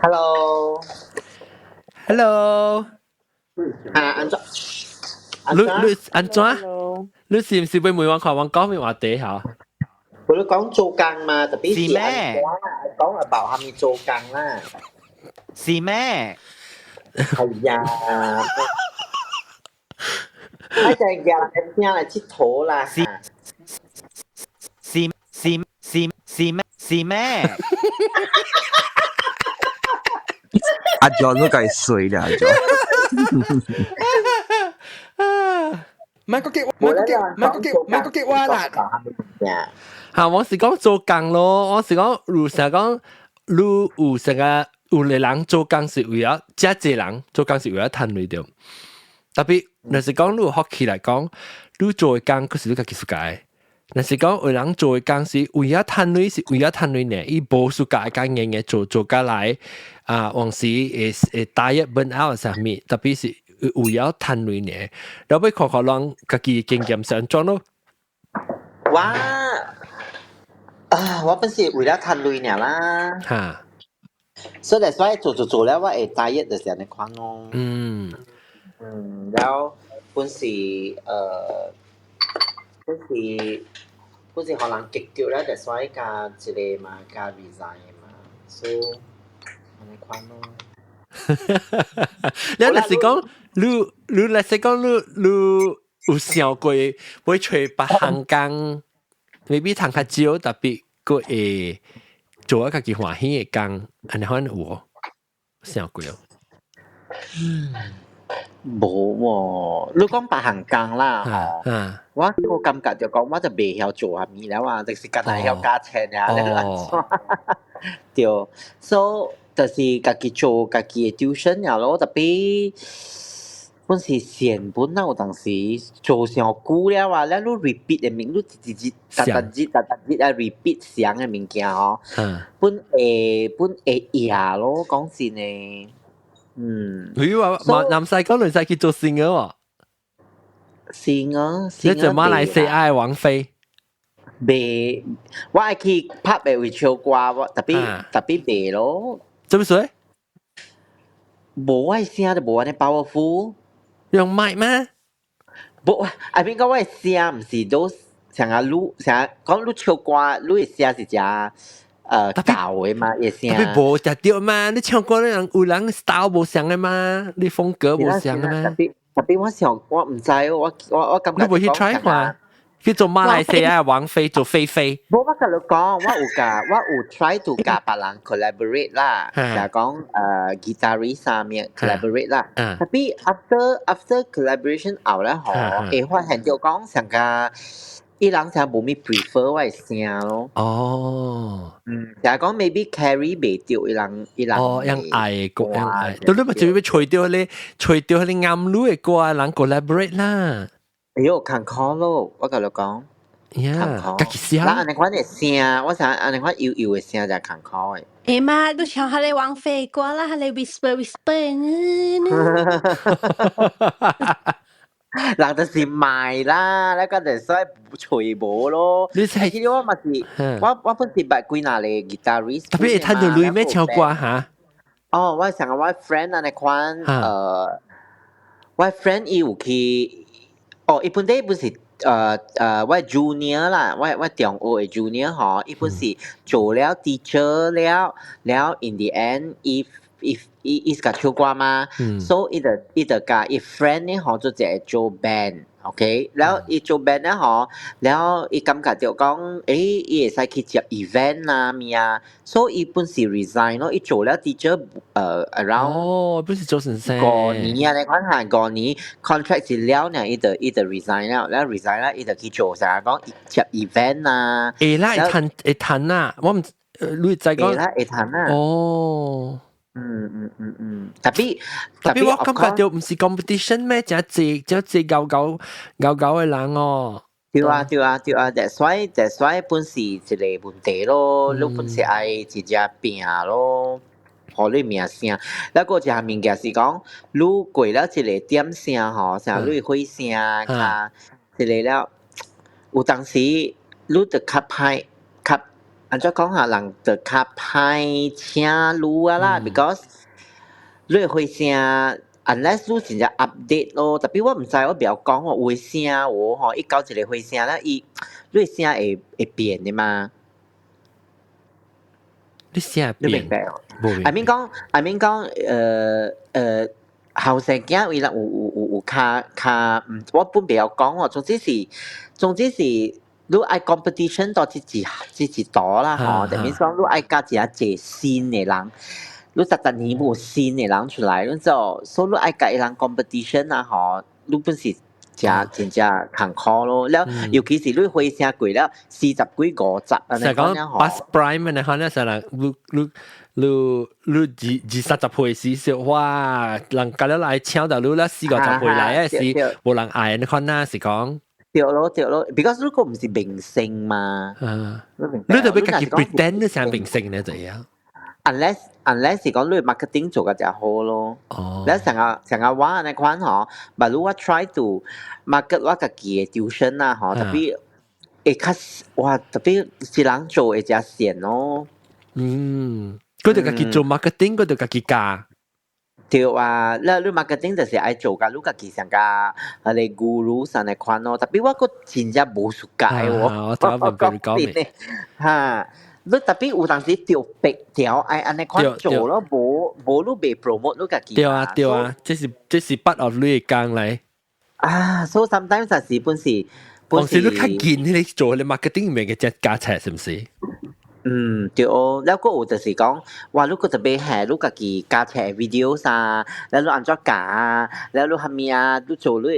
，Hello，安怎？你是唔是俾每晚看我講咩話題嚇？我哋講做工嘛，特別是咩？講 about 係咪做工啦？是咩？係呀，我就係日日嚟佚佗啦。是咩？阿 John 都計水啦，阿 John。唔係個結話啦。嚇，我是講做工咯，我是講如成講，如有成個有個人做工是為咗，真濟人做工是為咗賺錢的。特別，若是講你學起來講，你做嘅工，佢是你家己自家。若是講有人做嘅工是為咗賺錢，是為咗賺錢呢，伊無自家嘅嘢做家來啊，往時會diet burn out 上面，特別是為咗賺錢呢，然後要看看人家己經驗上裝咯。我本是為了賺錢啦。嚇。所以嚟所做了，我會diet就係咁款咯。แล้ว本是本是可能極掉咧，就所以加一個嘛，加 resign 嘛，所以咁款咯。你若是講，你若是講你有想過要找別行工 ，maybe 賺較少，特別個會做家己歡喜嘅工，安尼可能有想過哦。冇喎，你講別行工啦，我感覺就講我就未曉做下面แล้ว啊，就是干係曉加錢啊，對，所以就是家己做家己嘅 tuition 呀咯，特別本是成本啊，有當時做上久了啊，แล้ว你 repeat 嘅物，你日啊 repeat 上嘅物件吼，本會贏咯，講真誒。佢話南西講女仔去做善嘅喎，善你做馬來西亞嘅王妃，未，我係去拍嘅會唱歌，特別未咯。做咩事？冇係聲就冇安尼 powerful， 用麥咩？冇，I mean 講我係聲，唔是都成日錄，成日講錄唱歌，錄嘅聲是只。教嘅嘛，也是啊。特別無特調嘛，你唱歌咧，有人 style 無相嘅嘛，你風格無相嘅嘛。特別我唔知，我感覺。你會去 try 嘛？去做馬來西亞王妃做妃妃。冇乜同你講，我有 try to 甲別人 collaborate 啦，就係講guitarist 上面 collaborate 啦。特別 after collaboration 後咧，會發現就講成個。伊人成無咪 prefer 我嘅聲咯。就係講 maybe carry 未掉伊人。樣愛個樣愛。到你咪就要除掉你暗語嘅歌，人 collaborate 啦。哎呦，坎坷咯，我同你講。家己聲。嗱，安尼款嘅聲，我想安尼款悠悠嘅聲就係坎坷嘅。哎媽，都唱下你王菲歌啦，下你 whisper。人就是賣啦，那個就所以隨無咯。你係我咪是，我本是捌幾拿嚟 guitarist。特別係睇到女咩唱歌嚇？哦，我成個我 friend 啊，你款我 friend 伊有去，伊本地本是我 junior 啦，我中學嘅 junior 嗬，伊本是做了 teacher 了 in the end if 個唱歌嘛，所以伊就甲伊 friend 咧，嗬，做一個做 band，OK， 然後伊做 band 咧，嗬，然後伊感覺就講，伊會使去接 event 啊咩啊，所以伊本是 resign 咯，伊做了 teacher around，本是做成5年啊，你看下5年 contract 是了呢，伊就 resign 了，然後 resign 啦，伊就去做成講接 event 啊，會彈啊，我唔，你再講，會彈啊，哦。特別我感覺就唔是 competition 咩，就係搞嘅人哦。對啊，that's why 本是一個問題咯，你本是愛一隻拼咯，互你名聲。แล้ว個一項物件是講，你過了一個點聲吼，像你會聲較一個了，有當時你就較歹較。安怎講下人就較歹請路啊啦 ，because 你會聲 ，unless 你真正 update 咯，特別我唔知我不要講我會聲喎，吼，伊搞一個會聲咧，你聲會變嘅嘛？你聲會變？你明白哦 ？I mean 講，後生囝伊人有較，我本不要講哦，總之是。你愛 competition 到自己多啦，嗬，等於講你愛加一個新嘅人，你特年冇新嘅人出來，你就所以你愛加一人 competition 啊，嗬，你本是真正坎坷咯，แล้ว尤其是你回聲過了40幾50安尼講咧， bus prime 呢可能是啦，你20-30歲時說哇，人家了來搶到你啦40-50歲來是冇人愛你看啦是講。對咯，because 你個唔是明星嘛，你就俾自己 pretend 你係明星呢就樣。unless 是講你 marketing 做嘅就好咯。แล้ว成日話呢款嗬，但如果 try to market 我自己嘅 tuition 啊嗬，特別會較哇特別是人做會較閒咯。佢哋自己做 marketing， 佢哋自己教。對啊，แล้ว你 marketing 就是愛做㗎，你自己成個嚟 guru 上嚟款咯，特別我個真正冇熟解喎。我講明嚇。你特別有當時條白條愛安尼款做咯，無你未 promote 你自己。對啊，這是 part of 你嘅工嚟。so sometimes 就是本時你睇見你做你 marketing 面嘅只價錢是唔是？對哦，แล้วก็就是講ว่าลูกก็จะไปแห่ลูกกับกี่การแชร์วิดีโอซะแล้วลูกอันจ้ากาแล้วลูกทำมีลูก做ลูก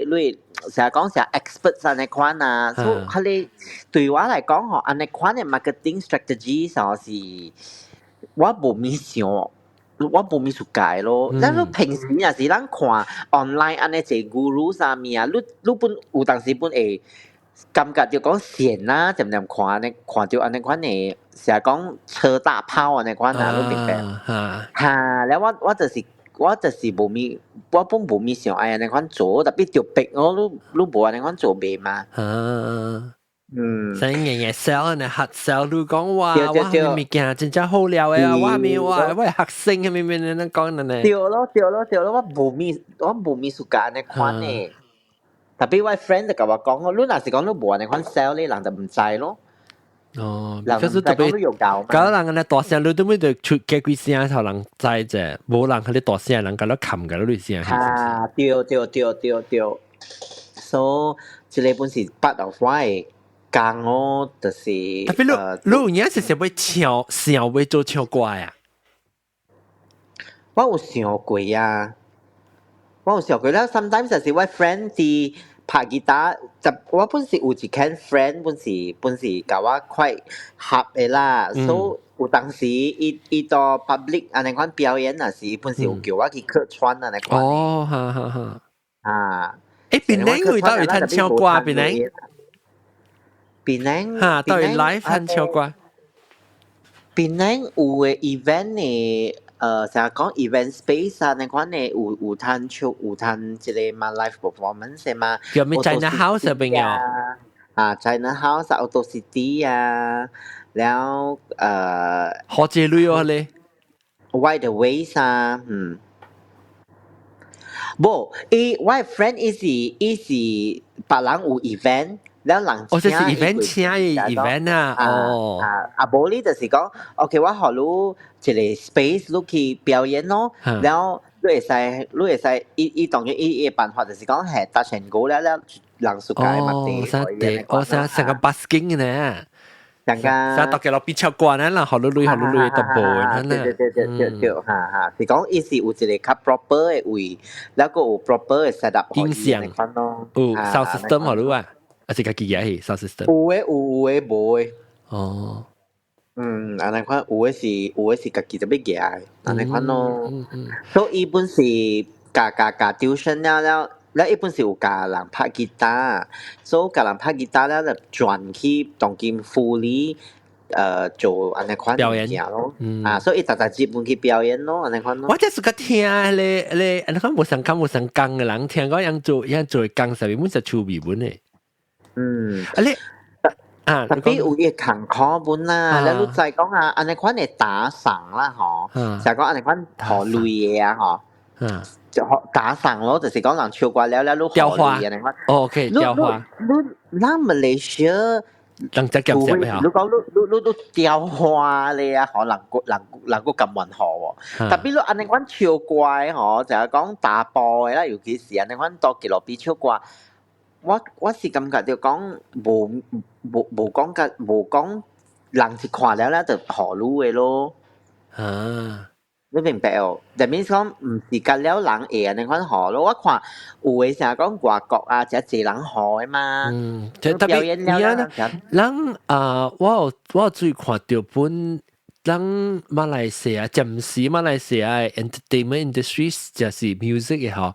成日講成日 expert 在那款啊，所以佢哋對我嚟講嗬，安那款嘅 marketing strategy 就是我冇咩想，我冇咩熟解咯。แล้วลูก平時也是咱看 online 安那隻 guru 上面啊，ลูก本有當時本會感覺就講閒啦，就唔看呢，看到安那款嘅成日講車大炮安那款啊，你明白？嚇，แล้ว我就是冇咩，我本冇咩想愛安那款做，特別就逼我，你冇安那款做未嘛？所以日 sell 呢，黑 sell 你講話，我係咪件真正好料嘅啊？我係咪我係學生嘅，明明你講呢？對咯，我冇咩熟㗎那款嘅。特別我 friend 就甲我講，你若是講你無安尼款 sell 咧，人就唔知咯。人就特別搞人安尼大聲，你都冇得出幾句聲，頭人知啫。冇人佢哋大聲，人家都冚㗎，你聲。對。所以呢本是8 of 我嘅工咯，就是。特別你有影是想要想要做唱歌啊？我有想過啊。我有時候佢咧 ，sometimes 就是我 friend 是拍吉他，就我本時有一個 friend 本時甲我快合嘅啦，所以有當時伊到 public 安尼款表演啊時，本時有叫我去客串安尼款。哈。檳城會到底彈唱歌檳城？哈，到底 live 彈唱歌？檳城有嘅 event 嘅。成日講 event space 啊，你講你有彈唱有彈一個嘛 live performance 嘛，叫咩 China House 入邊有China House Auto City 啊，แล้ว好借鐳喎你 Wide Ways 啊，冇我 friend 伊是別人有 event。แล้วหลังจากนี้ event 請嘅 event 啊冇呢就是講 OK 我學你一個 space 你去表演咯แล้ว你會使伊當然伊嘅辦法就是講係達成goalแล้ว人สุดท้ายมาตี我成個 busking 嘅呢成個大家落邊唱歌呢啦學你特步นั่นน่ะ是講伊是有一個較 proper 嘅位แล้วก็有 proper 嘅 set up 音響sound system 學你啊啊，是自己嘅 sound system。有嘅無嘅。安尼款有嘅是自己特別嘅，安尼款咯。所以伊本是教 tuition 了，伊本是有教人拍吉他，所以教人拍吉他了就轉去當今fully做安尼款表演咯。所以實節本去表演咯，安尼款咯。我就是個聽你安尼款無上工嘅人聽講樣做工上面本實趣味本嘅。特別有啲坎坷本啦，แล้วรู้ใจ講啊，安尼款嘅打賞啦，嗬，就係講安尼款學類嘢啊，嗬，就學打賞咯，就是講人唱過了，你學類嘢安尼款。OK，雕花。你Malaysia，人只夾食咩啊？你講你雕花咧啊，可能個咁運河喎，特別你安尼款唱過嗬，就係講打波嘅啦，尤其是安尼款多幾落比唱過。我是感覺就講無講人是看了就學路嘅咯。你明白哦？就面講唔是隔了人會安尼款學咯。我看有誒成日講外國啊，就一人學誒嘛。特別人我有最看到本人馬來西亞，暫時馬來西亞 entertainment industry 就是 music 嘅嗬。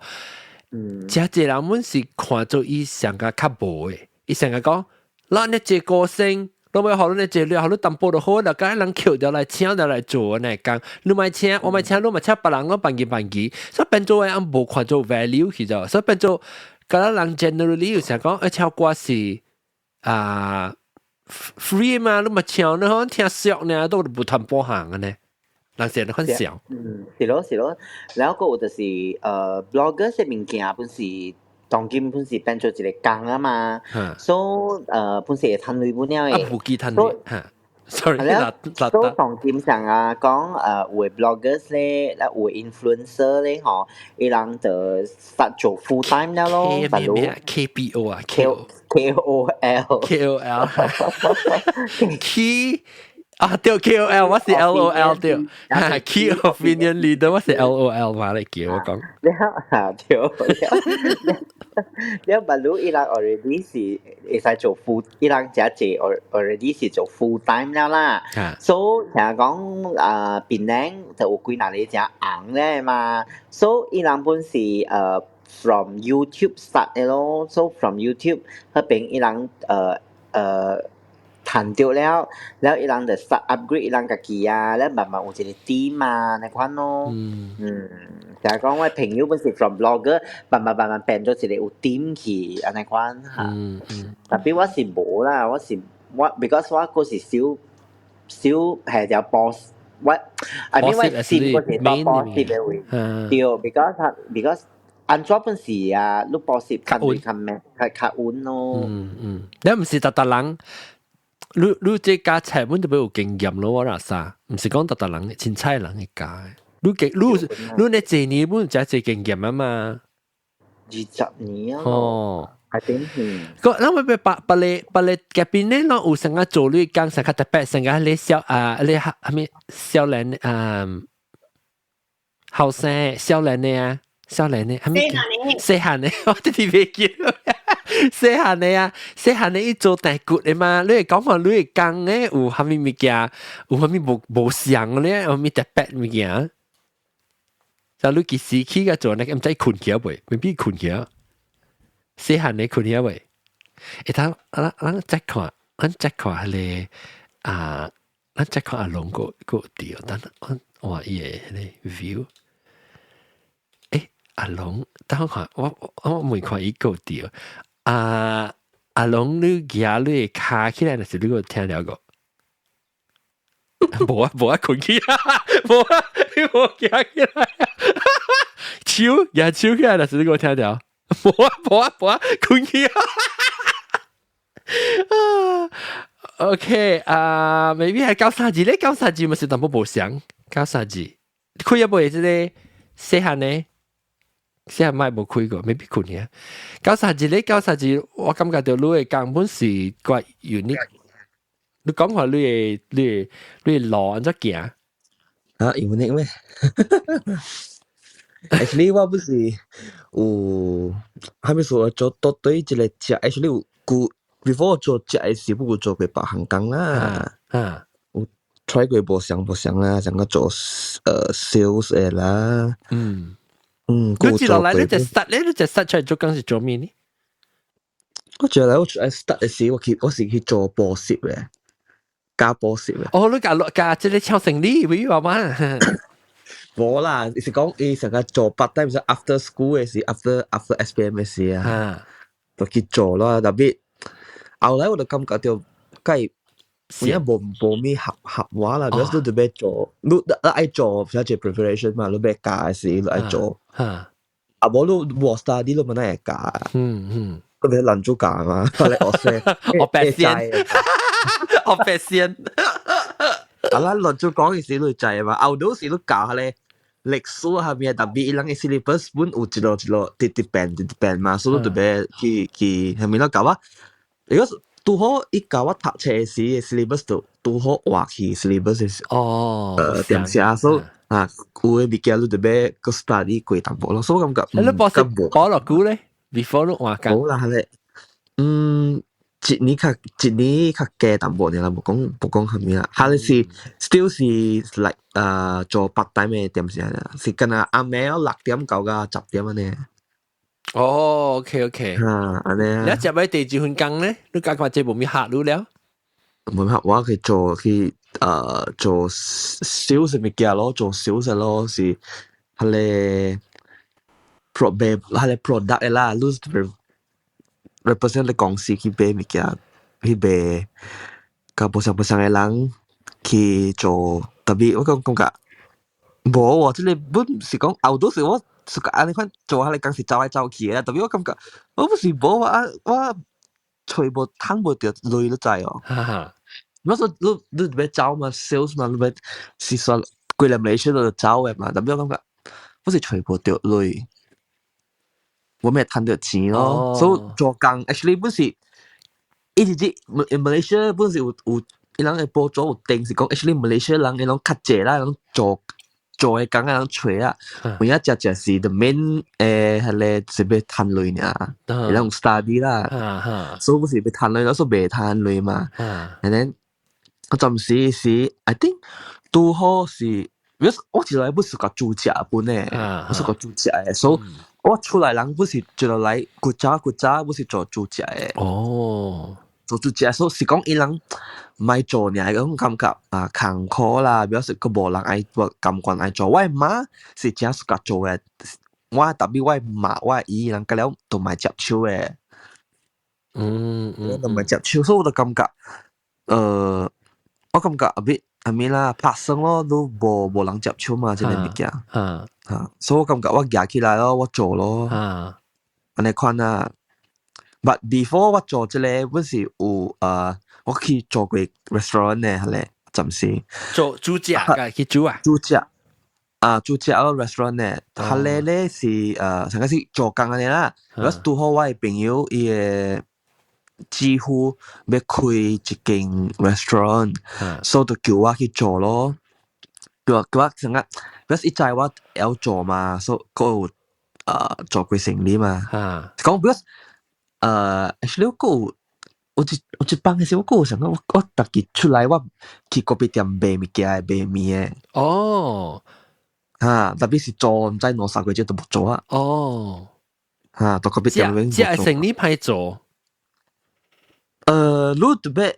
即係人們是看做伊上個較無嘅，伊上個講，嗱你這歌星。都冇學到你這料，學到淡薄就好啦。咁人橋就嚟請就嚟做呢講，你咪請，我咪請，你咪請別人，我辦幾，所以變做係冇看做 value 去咗，所以變做嗰人 generally 有成講，唱歌是free 嘛，你咪唱，你可能聽少呢，都唔談半行嘅呢，人成日很少。是咯，然後個就是blogger 嘅物件本是。當今本時變做一個工啊嘛，所以本時會賺錢本了嘅。唔記賺錢，sorry，所以當今上啊講有 bloggers 咧，有 influencer 咧，嗬，伊人就實做 full time 了咯。KPO 啊 ，KOL。對 KOL，我是 LOL 對，Key Opinion Leader 我是 LOL 嘛嚟叫我講。對，不如伊人 already 是會使做 full， 伊人只 already 是做 full time 了啦。所以聽講檳榔就有幾難你只紅咧嘛，所以伊人本是from YouTube start 嘅咯，所以 from YouTube 嗰邊伊人彈掉了伊人就 start upgrade 伊人家己啊，แล้ว慢慢有一個 team 啊，那款咯。就係講我朋友本是 from blogger， 慢慢變咗一個有 team 去安尼款嚇。特別我是冇啦，我 because 我嗰時少係就 boss， 我 I mean 我 team 嗰時當 boss 嘅位，對 because 安怎本是啊，你 boss 近對近咩係較穩咯。你唔是特人。你這家菜本就比較有經驗咯，我話啥？唔是講特人，凊彩人嘅家。你呢幾年本就係經驗啊嘛。20年啊。哦。係點？個，那麼把你嘅邊呢？那有成個做你講成個特別，成個你少年後生少年呢啊，少年呢，係咪？細漢呢，我哋啲未見。細漢你啊，細漢你做大骨嘅嘛？你係講話你係講嘅，有蝦米物件，有蝦米無相咧，有蝦米特別物件。就你幾時起個做呢？唔知困起未？未必困起。細漢你困起未？誒，咱再看咧咱再看阿龍個調，等我嘢咧 view。誒，阿龍，等我看，我未看伊個調。阿龍你行你卡起來那是你個聽了個，無啊困起啊，無行起來，手起來那是你個聽了，無啊困起啊。OK maybe 係九三字咧，九三字咪是淡薄無相，九三字，開一部嘢即係細漢呢。先係咪冇開過，未必困嘅。九三字，我感覺到你嘅根本是怪unique。你講話你係攞咗件啊？unique 咩？Actually 我不是有，係咪說做多對一個隻 ？Actually 有before 我做隻嘅時，不做過別行工啦。有 try 過無相啦，想個做sales 嘅啦。你接落嚟你就實出嚟做工是做咩呢？我接落嚟我start 嘅時，我是去做播攝嘅，教播攝嘅。哦，你教即係超成呢？會話嘛？冇啦，你是講你成日做 part time， 就 after school 嘅時 ，after SPM 嘅時啊，就去做咯。特別後來我就感覺到，計而家冇咩合話啦，嗰時都準備做，你愛做或者 preparation 嘛，你咩教嘅時你愛做。冇你 work study 你咪係教。咁你難做教嘛？我白先。啊啦，難做講嘅時你就係嘛，後到時你教下咧。歷史下面特別ilang syllabus pun有一路 depend 嘛，所以特別去係咪啦教啊？如果拄好伊教我讀冊時嘅 syllabus 都拄好畫去 syllabus 點寫，所以啊，有诶物件你特别個 study 過淡薄咯，所以我感覺你博士補落久咧 ，before 你話緊。冇啦，係一年較加淡薄啲啦，冇講係咩啦，係是 still 是 like 做 part time 嘅點先啊，是跟阿阿妹6點9到10點安尼。哦 ，OK，安尼啊。你接喺第幾份工咧？你講話這冇咩客路了？冇客，我去做sales 物件咯，做 sales 咯，是係咧 product 嘅啦，你represent 你公司去賣物件，去賣個不上嘅人去做，特別我講㗎，冇喎，即係本是講好多時我是個安尼款做下你講是走來走去嘅，特別我感覺我不是冇我吹無攤無掉累都滯哦。我說你特別走嘛 ，sales 嘛，你特別是說貴嚟Malaysia度走嘅嘛，特別我感覺我是吹無掉累。我咪賺到錢咯，所以做工 actually 本是一直in Malaysia 本是有伊人嘅報紙有定是講 actually Malaysia 人伊種較濟啦，伊種做嘅工啊，人吹啊，有一隻是 the main 係咧是要賺累呢，伊種 study 啦，所以本是要賺累，所以未賺累嘛，and then 我暫時是 I think 拄好是，我其實不是個主食本嘅，我是個主食嘅，所以。我出來人不是就來古早不是做主食嘅。哦，做主食所以是講伊人唔係做呢，嗰種感覺啊，坎坷啦，表示個無人愛做，感覺愛做。我媽是真係做嘅，我特別我媽我姨人個了都唔係接手嘅。都唔係接手，所以我就感覺，我感覺a bit係咩啦，拍生咯，都無人接手嘛，即係物件。所以我感覺我夾起來咯，我做咯，安尼款啊。But before 我做這個，本是有我去做過 restaurant 嘅，係咧，暫時做主食㗎，去煮啊？主食咯 restaurant 嘅，係咧是成個是做工嘅啦。如果拄好我嘅朋友伊嘅幾乎要開一間 restaurant，所以就叫我去做咯。叫我成個。because 一在我有做嘛，所以個做過生意嘛。講 because actually 我一幫嘅時候，我想講我特別出來，我去嗰邊店賣物件賣麵嘅。哦，特別是做唔知攞啥個嘢都冇做啊。哦，到嗰邊店裡。即係生意派做。你特別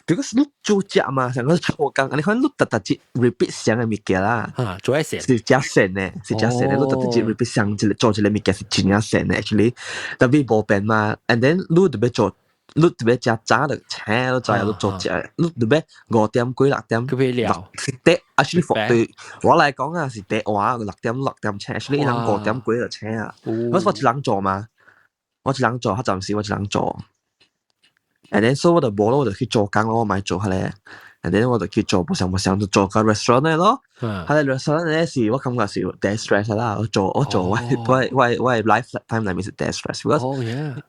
because 你做食嘛，成個做工，你看你特節 repeat 上嘅物件啦，做一成是假成嘅，你特節 repeat 上做一個物件是真正成嘅 ，actually 特別冇變嘛。And then 你特別做，你特別食早就請都在你做食，你特別5點幾6點，是第 actually 對我嚟講啊，是第話6點請 ，actually 人5點幾就請啊。我一人做嘛，我一人做，暫時我一人做。And then 所以我就冇咯，我就去做工咯，我咪做下咧。And then 我就去做，冇想就做個 restaurant 咧咯。係 restaurant 咧是我感覺是 dead stress 啦。我做我 lifetime 裏面是 dead stress。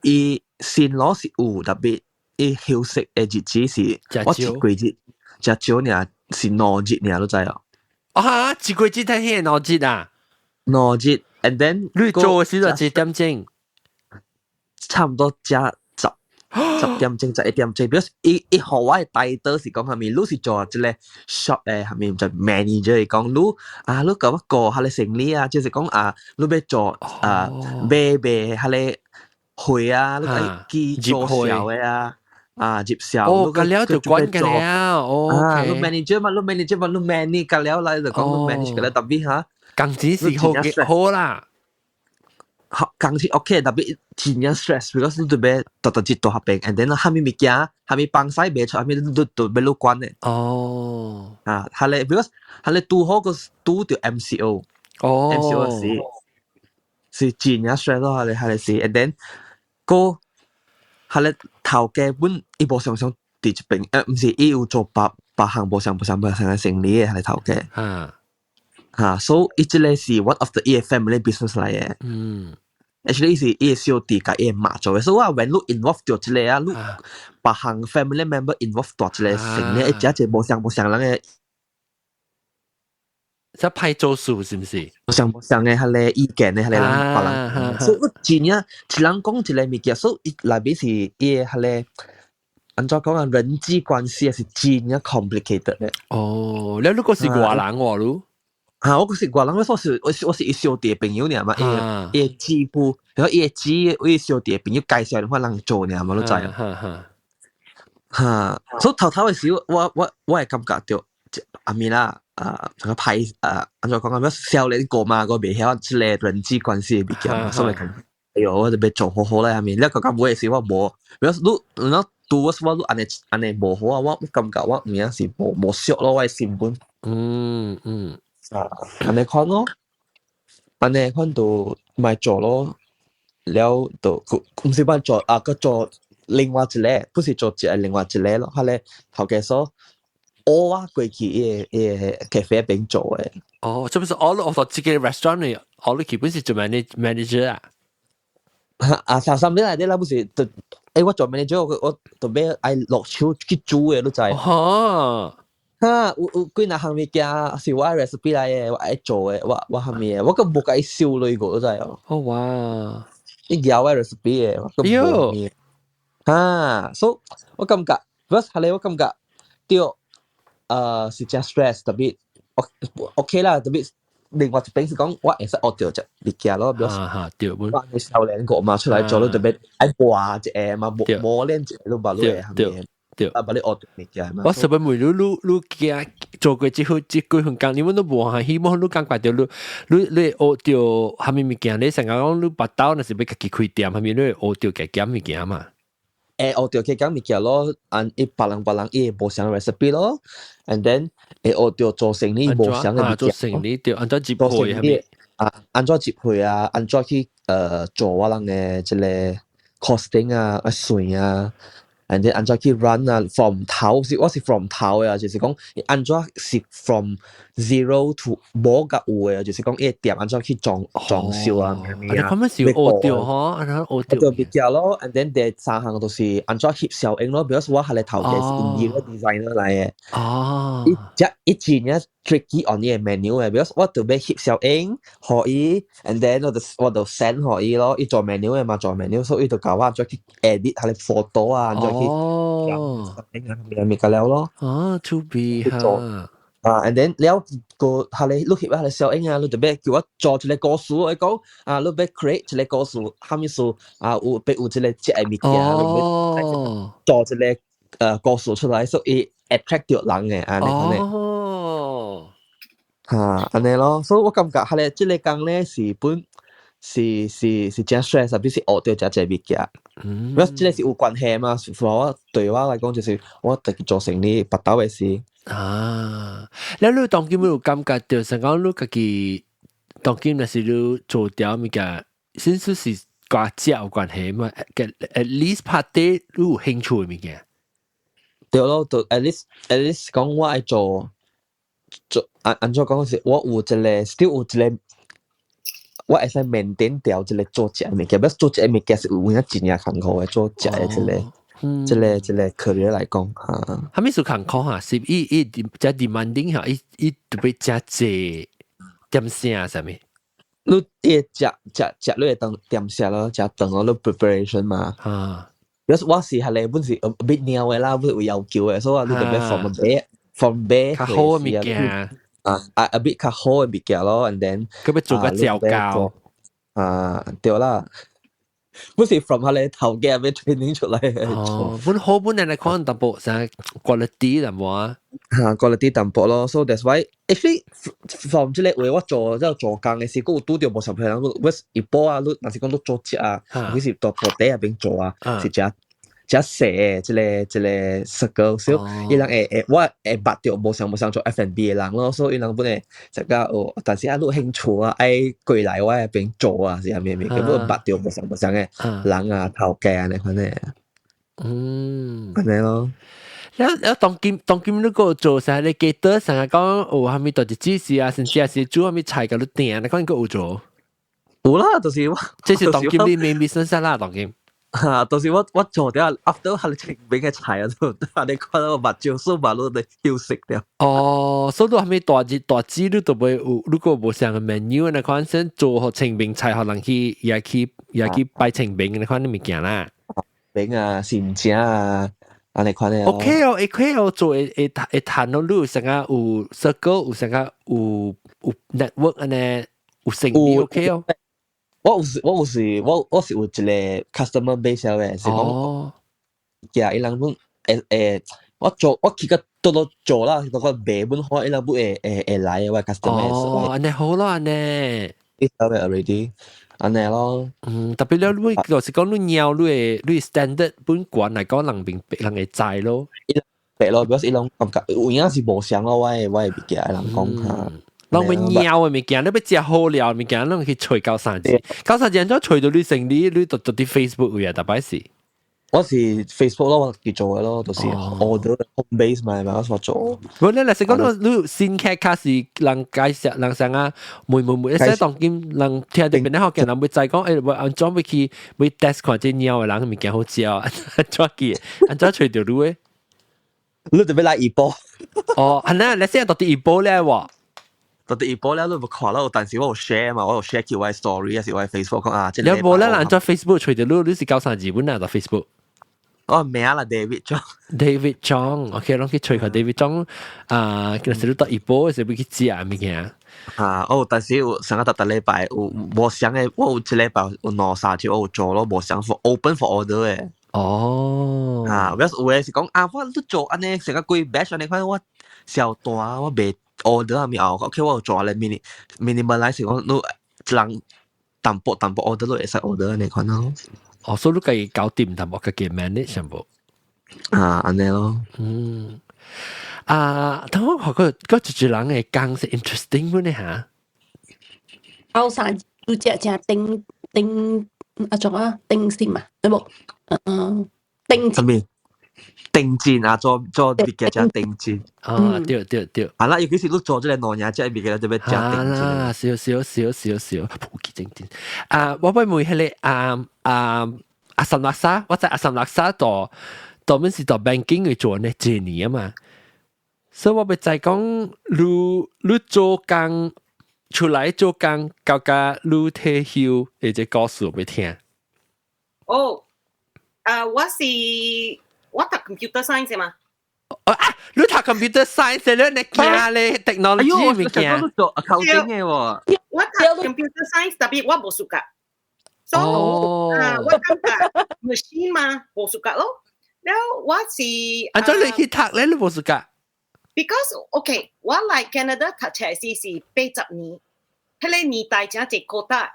伊先攞是有特別伊休息嘅日子是，我一個月食少呢是2日呢都知哦。啊，一個月睇係2日啊？2日 ，and then 你做時就幾點鐘？差唔多食。10點鐘11點鐘，比如一學我嘅帶刀是講係咪？你是做即個 shop 誒，係咪就 manager 嚟講？你搞乜個係你生意啊？就是講你要做賣係你會啊，你可以做銷嘅接銷。哦，咁了就管嘅了。你 manager 嘛，你 manage 咁了嚟就講你 manage 嘅啦，特別嚇。工資是好啦。工資 OK， 特別真係 stress，because 你特別特節都合併 ，and then 下面物件，下面幫曬賣出，下面都俾你管嘅。哦，係咧 ，because 係咧拄好個拄條 MCO 是真係 stress 咯，係咧是 ，and then 個係咧頭嘅本伊無想跌一邊，唔是伊有做白行無想成個生意嘅係咧頭嘅。so 伊即個是 one of the family business 嚟嘅。actually 是伊小弟甲伊媽做嘅，所以我when 你 involve 到即個你別行 family member involve 到即個成咧，一隻無相人嘅。即派做數是毋是？上嘅迄個意見咧，迄個人別人，所以我真啊，一人講一個物件，所以內邊是伊迄個，按怎講啊，人際關係是真啊 complicated 咧。哦，你如果是外人喎，如我是外人，我是伊小弟朋友爾嘛，伊姊夫，然後伊伊小弟朋友介紹我人做爾嘛，你知啊？所以頭嘅時候，我係感覺到阿咪啦。派按照講咁樣少年個嘛，個未曉即個人際關係嘅物件，所以講，哎呦，我就要做好好咧，係咪？你講咁冇嘅事，我冇，如果你讀我話，你安尼冇好啊，我感覺我唔樣是冇熟咯，我係成本。安尼看咯，安尼看到咪做咯，了就唔是辦做個做另外一個，不是做另外一個咯，係咧頭嘅所。我啊，過去嘅咖啡邊做嘅。哦，即係唔係我做自己嘅 restaurant 嚟，我基本是做 manager 啊。三年嚟啲啦，不是，我做 manager，我特別愛落手去煮嘅，都知。哦。有幾嗱項物件是我 recipe 嚟嘅，我愛做嘅，我係咩？我咁冇計燒類個，都知哦。哦哇！一咬我 recipe 嘅，我咁冇咩。所以我感覺，不過係咧，我感覺對。是真 stress 特別 OK 啦，特別另外一邊是講我會使學到隻物件咯，比如對本，你少年個嘛出來做咯，特別愛畫一個嘛，磨練一個把你係咪？啊，把你學到物件嘛。我實本每你嘅做過之後，幾份工，你們都無係希望你感覺到你學到係咪物件？你成日講你拔刀，那是要自己開店，係咪你學到嘅減物件嘛？學到嘅講物件咯，按一別人伊無相 recipe 咯 ，and then 學到做生意無相嘅物件，做生意對，按怎接配係咪？按怎接配啊？按怎去做我人嘅即個 costing 啊、算啊 ，and then 按怎去 run 啊 ，from 頭我是 from 頭啊，就是講按怎是 from zero to 冇甲有嘅，就是講伊店按怎去裝修啊，你咁樣是學到嗬，按怎學到物件咯 ，and then 第三項就是按怎翕效應咯，比如說我係嚟頭嘅是 interior designer 嚟嘅，一件嘢 tricky on 呢個 menu 嘅，比如我就俾翕效應可以 ，and then 我就 send 可以咯，伊做 menu 嘅嘛，做 menu，所以就教我按怎去 edit 係嚟 photo 啊，按怎去咪個了咯。to be 嚇。and then 了個係你錄翕啊，你效應啊，你特別叫我做一個故事，我講你別 create 一個故事，下面數有別有一個隻物件，做一個故事出來，所以 attract 到人嘅，安尼。安尼咯，所以我感覺係咧，即個工咧是本是真 stress，特別是學到只物件。因為即個是有關係嘛，我對我嚟講就是我特別做生意拔刀嘅事。你當今有感覺到，成講你家己當今那是你做掉物件，先說是掛職有關係嘛？at least part day 你有興趣嘅物件。對咯，就 at least 講我愛做按怎講是，我有一個 still 有一個，我會使 maintain 掉一個做職嘅物件，不過做職嘅物件是有影真正艱苦嘅做職嘅一個 career 嚟講嚇。係咪做艱苦嚇？是伊只 demanding 嚇，伊特別真濟點聲係咪？你食你會當點聲咯，食當咯，你 preparation 嘛。有時我是係你本是a bit 鳥嘅啦，本是有要求嘅，所以你特別 from base 較好嘅物件。a bit 較好嘅物件咯 ，and then 咁要做個調教。對啦。不是 from 下你頭嘅咩 training 出嚟本好本嚟可能淡薄成 quality 淡薄啊，quality 淡薄咯，所以 that's why actually from 即係我做即係做工嘅時，嗰個都掉冇十倍啦，我一波啊，你嗱時講都做節啊，有時到鋪底入邊做啊，是只寫即係 circle，所以伊人我會捌掉冇想做 F&B 嘅人咯，所以伊人本嚟就講但是啊，你興趣啊，愛過來我入邊做啊，是係咩？咁我捌掉冇想嘅人啊，頭家啊，你看呢？安尼咯。แล้ว當今你個做晒你記得成日講係咪到底芝士啊，甚至係煮係咪菜嘅你訂，你講應該有做。有啦，就是即是當今你 main business 啦，當今。到時我做掉 after 係清明嘅菜啊，都你看到目睭數馬路都休息掉。所以都係咪大致你都會有，如果冇上個 menu 那款先做好清明菜，可能去也去拜清明那款啲物件啦。餅啊、鮮椒啊，你看咧。OK 哦，做會談到你有成個有 circle， 有成個有 network 安尼，有生意 OK 哦。我是有一個 customer base 嘅，是講，伊人本我去個多做啦，嗰個賣本好，伊人本會來嘅 customer。安尼好咯，安尼。你曉得 already， 安尼咯。特別了，你就是講你鳥，你 standard 本館嚟講，人會知咯。白咯，表示伊人感覺有影是無相咯，我嘅物件，人講下。人會鳥嘅物件，你要食好料嘅物件，你去吹93字，93字人再吹到你成你就啲 Facebook 位啊，大擺時。我是 Facebook 咯，我叫做嘅咯，就是 order home base 咪我所做。我咧，是講到你新開卡是人介紹人上啊，每一些當今人聽到邊啲學嘅人會就係講，我安裝去 test 看隻鳥嘅人嘅物件好食啊，安裝吹到你嘅。你特別來一波。你先到第一波咧喎。到第一波咧，你冇看到，但是我有 share 嘛，我有 share 叫我 story， 還是我 Facebook 講啊。你冇咧，人做 Facebook 吹到你是93本啊，做 Facebook。名啦 David John，OK， 攏去吹下 David John，其實你到一波是要去食物件。但是有上個禮拜有無想嘅，我有一禮拜有2-3條我有做咯，無想 open for order 嘅。有嘅是講我都做安尼，成個幾 batch 你看我小大，我未 order 下面OK，我有做咧 minimalize 講你人淡薄 order 都會使 order 你看咯。所以你可以搞掂淡薄嘅 manage 上部。安尼咯。等我學個一人嘅工是 interesting 嘅呢嚇。outside 都只定做啊定線嘛，對冇？定線。定戰啊，做別嘅只定戰。對。係啦，尤其是你做咗你內嘢，即係別嘅特別只定戰。少，普及定戰。我俾問下你阿什勒沙，我在阿什勒沙度面是做 banking 去做呢幾年啊嘛，所以我俾就係講你做工出來做工，搞個你退休，或者告訴我聽。我讀 computer science 嘛。你讀 computer science 咧，你驚咧 technology 咪驚？我做 accounting 嘅喎。我讀 computer science，特別我冇暑假。我讀 machine 嘛，冇暑假咯。然後我是安怎你去讀咧？你冇暑假 ？Because OK， 我來 Canada 讀冊是80年，迄個年代真濟quota。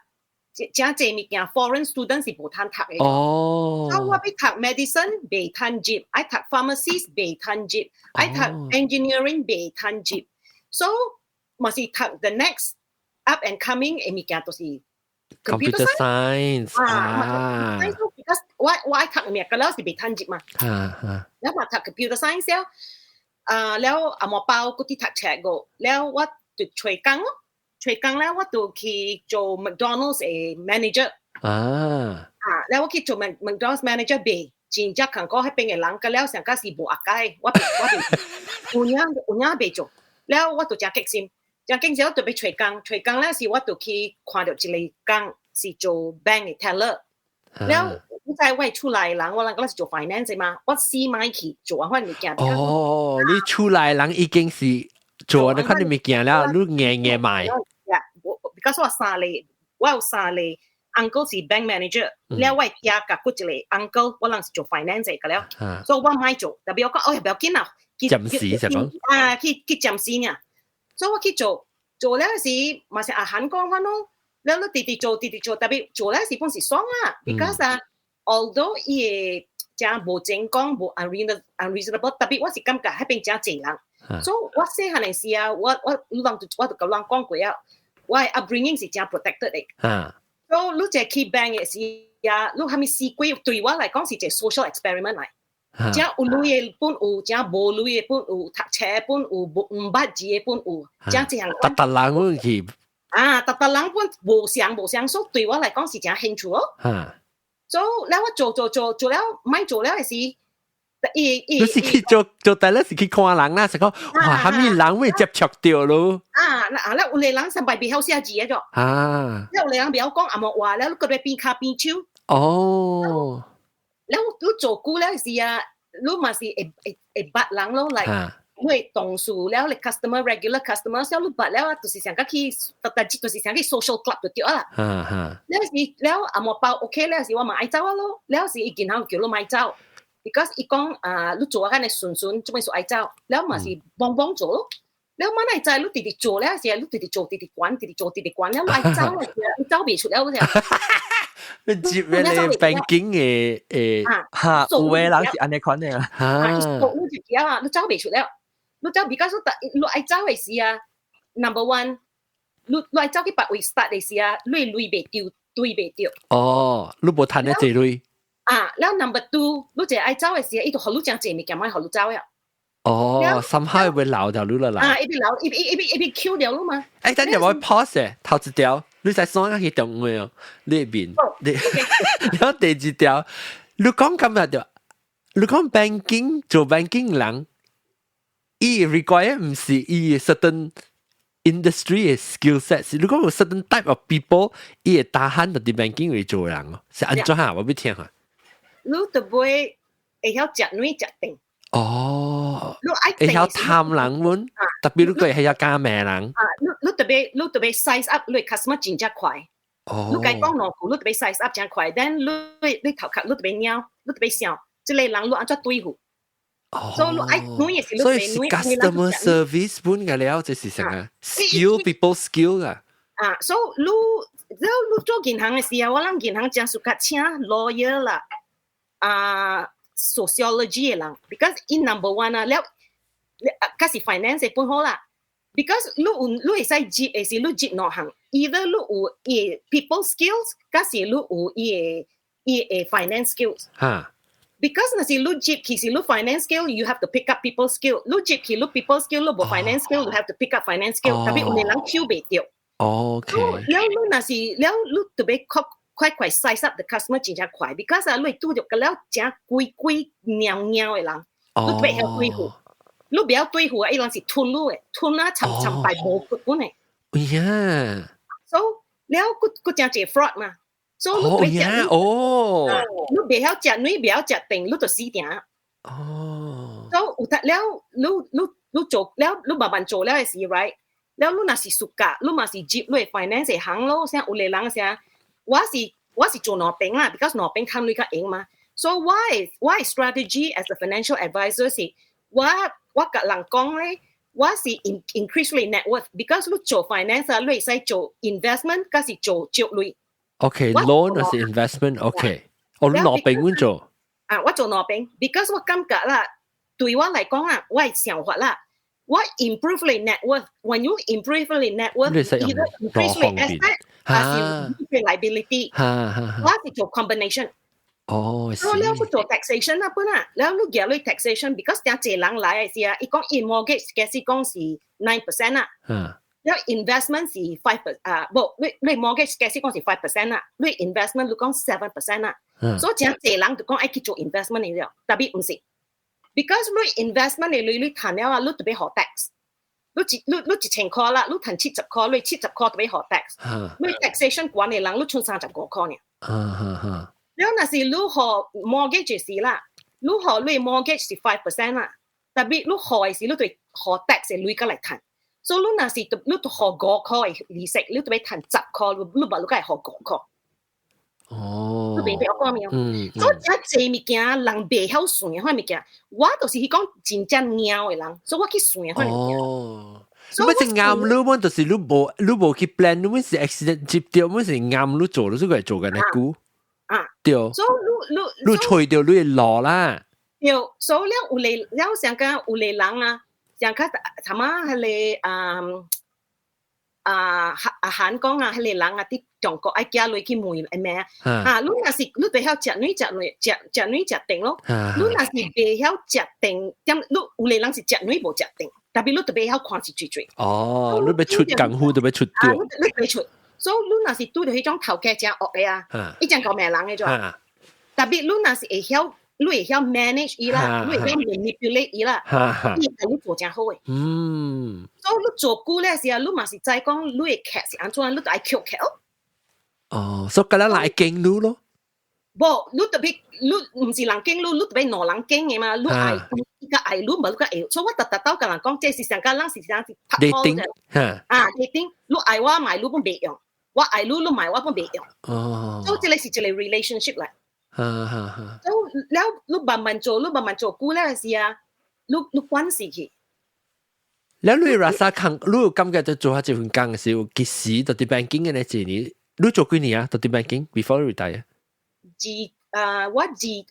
真濟物件 foreign student 是無通讀嘅。所以我要讀 medicine 未通入，愛讀 pharmacist 未通入，愛讀 engineering 未通入。所以我是讀 the next up and coming 嘅物件都是 computer science。because 我愛讀嘅物件是未通入嘛。แล้ว我讀 computer science แล้ว阿莫包嗰啲讀冊個，แล้ว我就吹工咯。吹工咧，我就去做 McDonald's 嘅 manager。แล้ว我去做 McDonald's manager 被真正看過迄邊嘅人，個了上個是無壓解，我有影被做，แล้ว我就真激心，我就被吹工咧是我就去看到一個工是做 bank 嘅 teller，แล้ว我在外出來人，我是做 finance 嘛，我試買去做嗰份物件。你出來人已經是做嗰款物件了，你硬買。because 我有三個 uncle 是 bank manager， แล้ว我係聽甲嗰一個 uncle 我人是做 finance 嘅了，所以我買做，特別我講不要緊啊，暫時就講去暫時呢，所以我去做了時，嘛是阿韓講翻咯，แล้ว你直做，特別做了時本是爽啊 ，because although 伊真無正講無 unreasonable， 特別我是感覺迄邊真濟人，所以我細漢嘅時啊，我就甲人講過啊。我嘅 upbringing 是真 protected 嘅，所以你只去 bank 嘅時啊，你係咪試過？對我嚟講是一個 social experiment 嚟，真有類嘅本有，真無類嘅本有，讀冊本有，唔捌字嘅本有，真這樣。特人去特人本無相，所以對我嚟講是真興趣咯。所以แล้วว่า做แล้วไม่做แล้ว係你是去做第一時去看人啦，成個哇，蝦米人會接觸到咯。แล้ว有啲人上擺比較寫字嘅咗。แล้ว有啲人比較講阿莫話แล้วก็ไป邊卡邊超。哦。แล้ว你做久แล้ว是啊，你嘛是會捌人咯嚟。因為同事แล้ว你 customer regular customer แล้ว你捌แล้ว就是想去特別就是想去 social club 就對啦。แล้ว阿莫包 OK แล้ว是我嘛愛走咯，แล้ว是อีก然後叫你買走。because 伊講你做緊你順做咩做愛走，แล้ว嘛是幫做咯，แล้วมัน愛走你直直做แล้ว是你直直做直直管แล้ว你愛走咧，你走唔出แล้ว嗰時。你接咩你 banking 嘅嚇，有嘅人是安尼款嘅啊，做你自己啊，你走唔出แล้ว，你走 because 你愛走嘅時啊 ，number one，你愛走去別位 start 嘅時啊，你累未掉，對未掉。哦，你冇賺得這累。แล้ว number two 你就愛走嘅時候，伊就學你講這物件，咪學你走呀。哦，somehow 會留掉你啦。一邊留，一邊 Q 掉咯嘛。等陣我 pause 頭一條，你再講下佢動會哦，呢邊，然後第二條，你講今日就，你講 banking 做 banking 人，伊 require 唔是伊 certain industry 嘅 skill set， 如果有 certain type of people，伊會打閒到啲 banking 嚟做人哦，是安怎下？我俾聽下。你就會曉食軟食定。哦，會曉貪人喎，特別你個係曉加咩人？你特別 size up，你 customer 真正快。你講講兩句，你特別 size up 真快，但你頭殼你特別鳥，你特別想，即係人你安怎對付？所以你愛軟嘅時，所以是 customer service 本嘅了，就是成個 skill people skill 啊。所以你做銀行嘅時候，我諗銀行真係適合請 lawyer 啦。sociology 嘅人 ，because in number one 啊，แล้ว嗰時 finance 本好啦 ，because 你會使接嘅是你接兩行 ，either 你有嘅 people skills， 嗰時你有嘅 finance skills。because 那是你接其實你 finance skill，you have to pick up people skill。你接其你 people skill， 你冇 finance skill，you have to pick up finance skill。特別有啲人 Q 唔掉。OK。แล้ว你那是แล้ว你特別快 size up the customer 真正快 because 你拄着個了真鬼鳥嘅人，你特別曉對付，你不要對付嘅，伊人是吞你嘅，吞啊沉敗無骨本嘅。呀 ，so 了佢真係 fraud 嘛 ，so 你別食，你別曉食軟，別曉食定，你就死定。so 有得了，你做了，你慢慢做了嘅時 right， 了你若是暑假，你嘛是接你 finance 行咯，像有啲人像。我是做兩邊啦 ，because 兩邊看你較贏嘛。So why strategy as a financial advisor 是我甲人講咧，我是 increase 你 net worth，because 你做 finance 啊，你會使做 investment， 甲是做借類。OK，loan 還是 investment？OK， 我兩邊揾做。我做兩邊 ，because 我感覺啦，對我嚟講啊，我係想法啦。我 improve 你 net worth。When you improve 你 net worth，either increase 你 asset， 還是 liability。我係做 combination。所以你做 taxation 啦，本啊，แล้ว你叫你 taxation，because 有啲人嚟嘅時啊，伊講 in mortgage 嘅是講是 9% 啦。แล้ว investment 是5%，你 mortgage 嘅是講是5%啦，你 investment 你講 7% 啦。所以有啲人就講愛去做 investment 嚟咗，特別唔是。because 你 investment 你談了啊，你特別學 tax， 你1000塊啦，你談70塊，你70塊特別學 tax， 你 taxation 管理人你出35塊呢。แล้ว那是你學 mortgage 時啦，你學你 mortgage 是 5% 啦，特別你學時你對學 tax 嘅你個嚟談，所以你那是你學5塊嘅利息，你特別談10塊，你唔係你個係學5塊。你明白我講咩？所以這物件人袂曉算嘅款物件，我就是去講真正貓嘅人，所以我去算嘅款物件。你咪是啱，你咪就是你冇去 plan， 你咪是 accident 接掉，咪是啱你做，你所以做緊嘅股。對，所以你吹掉你落啦。對，所以有嚟，了上個有嚟人啊，上個他媽係嚟韓國啊，迄個人啊，啲中國愛寄落去問誒咩啊？你若是你袂曉食軟食定咯，你若是袂曉食定，點你有個人是食軟無食定，特別你特別曉看是最。你要出功夫，就要出掉。你要出，所以你若是拄到迄種頭家真惡嘅啊，伊真夠命人嘅啫。特别你若是会晓，你会晓 manage 伊啦，你会晓 manipulate 伊啦，伊係你做正好嘅。所以你做久咧時候，你嘛是知講你嘅劇是安怎，你就愛扣劇哦。所以咁樣來經你咯。無，你特別你唔是人經你特別攞人經嘅嘛，你愛伊個愛你，無你個愛。所以我特兜甲人講，這是上家人是上是拍拖啫。dating，你愛我買你本袂用，我愛你買我本袂用。所以這個是一個 relationship 嚟。แล้วลูกบำมันโจกูแล้วสิอ่ะลูก關事去แล้วลูกรักษาคังลูกกำลังจะ做下這份工嘅時候幾時到啲 banking 嘅呢幾年ลูก做幾年啊到啲 banking before retire 我20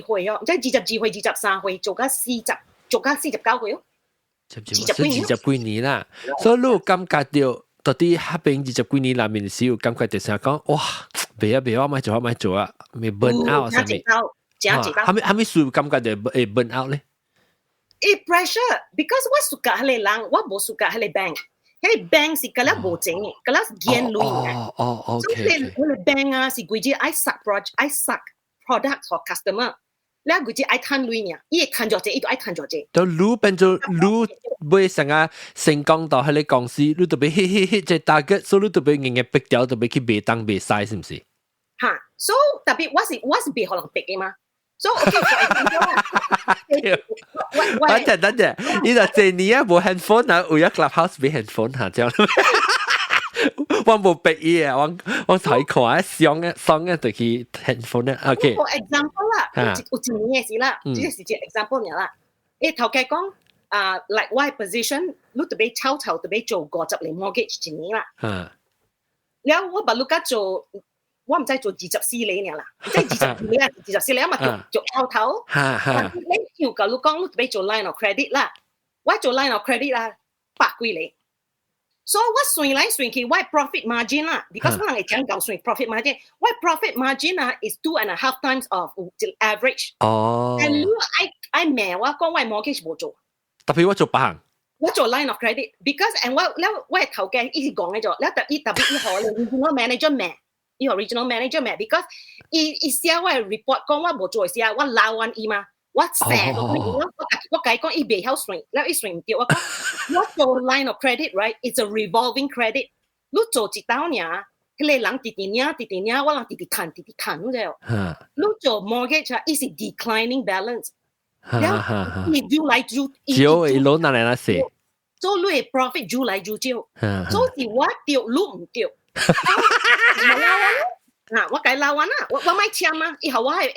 歲哦即係20歲23歲做咗49歲哦20幾年啦所以ลูก感覺到到啲黑兵20幾年裏面嘅時候感覺到成日講哇別我咪做啊，咪 burn out 上面。係咪屬感覺到會 burn out 咧？ pressure because 我suka 係你人，我冇 suka 係你 bank。係 bank 是嗰粒無錢嘅，嗰粒見類嘅。OK。所以你 bank 啊是規隻愛 suck product for customer。你規隻愛賺類嘅，伊會賺咗隻，伊都愛賺咗隻。就你變做你會成日成功到喺你公司，你特別hit 隻 target，所以你特別硬逼掉，特別去別當別嘥，是唔是？嚇，所以特別我是別可能逼嘅嘛，所以 OK，等陣，呢度這年啊冇 handphone 啊，有一 clubhouse 俾 handphone 下這樣，我冇逼伊啊，我睇看啊，上嘅就去 handphone 啊 ，OK。For example 啦，有一年嘅事啦，呢個是隻 example 嚟啦。誒頭家講like 我嘅 position，你特別抽特別做50年 mortgage 一年啦。แล้ว我把你家做。我唔知做24年啦，即係24年嘛做頭頭。你要教你講，你俾做 line of credit 啦，我做 line of credit 啦，100幾年。所以我算嚟算去，我 profit margin 啦 ，because 我係講講算 profit margin， 我 profit margin 啊 is 2.5 times of the average。但係我命我講我 mortgage 冇做，特別我做白行。我做 line of credit，because and 我係頭嘅一直講嘅咗，แล้ว特別好咧，我 manager 命。伊 original manager 咩 ？because 伊寫我 report 講我冇做嘅時候，我鬧完伊嘛，我成我解講伊未曉算，แล้ว伊算唔掉，我做 line of credit right，it's a revolving credit， 你做一道呢，迄個人直直我人直直賺，咁就，你做 mortgage 啊，伊是 declining balance， แล้ว伊越來越少，伊攞哪嚟那些，所以你 profit 越來越少，所以我掉你唔掉。我改撈完啦，我買簽啊，以後我係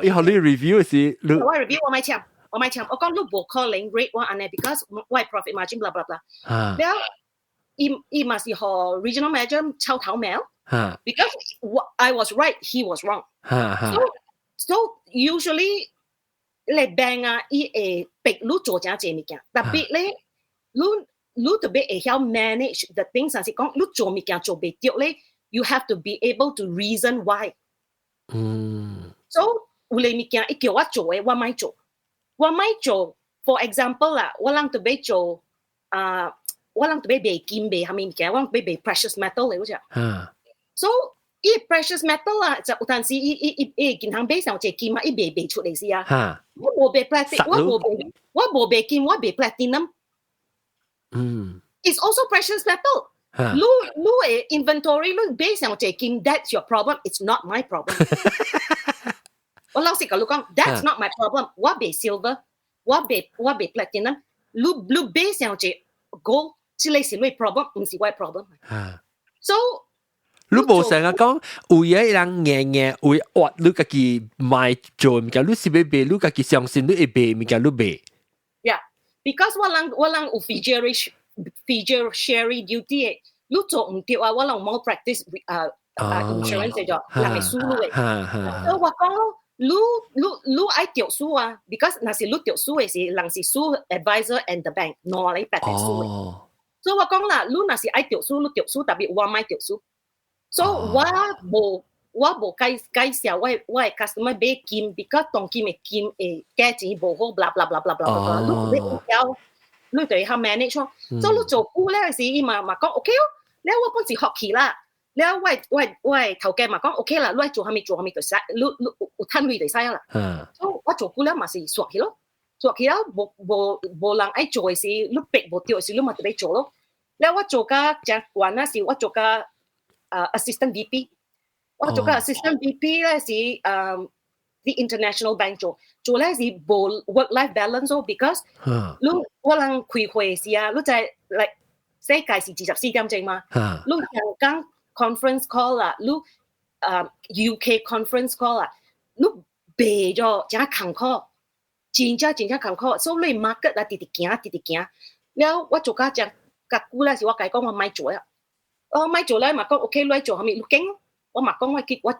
以後你 review 時，我 review 我買簽，我講你冇 calling rate 我安尼 because 我 profit margin blah blah blah， แล้ว伊嘛是和 regional manager 抄頭苗 because I was right he was wrong， so usually 你 bank 啊，伊會逼你做正濟物件，特別咧你特別會曉 manage the things， 係講你做物件做袂對咧。You have to be able to reason why. So 有啲物件伊叫我做嘅，我咪做。For example 啦，我諗特別做我諗特別賣金賣蝦米物件，我諗特別賣 precious metal 嚟嗰隻。So 伊 precious metal 啦，就有陣時伊銀行俾上隻金啊，伊賣出嚟先啊。我冇賣 platinum， 我冇賣金，我賣 platinum。It's also precious metal。你 inventory 你俾上隻金 ，that's your problem. It's not my problem. 我老實講，你講 that's not my problem. 我賣 silver， 我賣 platinum。你俾上隻 gold， 這類是你 problem， 唔是我 problem。So 你冇成日講有嘢人硬會挖你自己買做物件，你是要賣你自己相信你會賣物件，你賣。Yeah, because 我人有 fiduciary duty 你做唔對啊，我人冇 practice insurance 咗，人係輸你嘅。所以我講咯，你愛掉輸啊 ，because 那是你掉輸嘅時，人是輸 advisor and the bank， 攞你白掉輸嘅。所以我講啦，你那是愛掉輸，你掉輸，特別我買掉輸。所以我冇介紹我係 customer 買金 ，because 當金嘅金誒價錢冇好，blah blah blah blah blah， 你唔曉。你對佢 manage 咯，所以你做久咧時，伊嘛講 OK 咯，你我本是學期啦， แล้ว喂頭家嘛講 OK 啦，你做下面就使，你有攤位就使啦。所以我做久了嘛是刷起咯，刷起了無人愛做嘅事，你逼無掉嘅事，你咪特別做咯。แล้ว我做家正慣啦，是我做家assistant VP， 我做家assistant VP 咧是the international bank 做咧是無 work life balance 咯 ，because 你我人開會時啊，你就係嚟世界是24點鐘嘛，你香港 conference call 啦，你UK conference call 啦，你背咗真坎坷，真坎坷，所以你 market 啦，直行，แล้ว我做家正甲久咧是我甲伊講我唔做啊，我唔做咧嘛講 OK， 你做下面你驚。我嘛講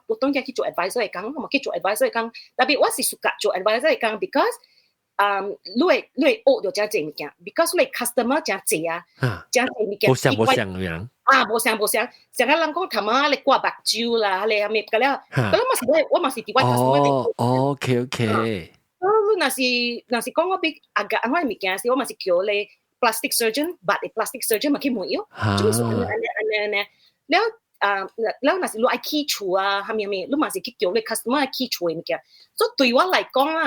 我當日去做 advisor 嘅工，我嘛去做 advisor 嘅工，特別我是屬做 advisor 嘅工 ，because 你會學到真濟物件 ，because 你 customer 真濟啊，真濟物件。無相樣。無相，成個人講頭媽你掛目睭啦，你係咪㗎了？咁我嘛是啲 customer 嚟。OK。你若是講我俾我嘅物件時，我嘛是叫你 plastic surgeon， but plastic surgeon 嘛去問要，做咩事安尼了。แล้วน่ะสิรู้ไอ้ขี้ชัวทำยังไงรู้มาสิคิดเกี่ยวเลย customer ขี้ชัวอย่างเงี้ย so 對我嚟講啊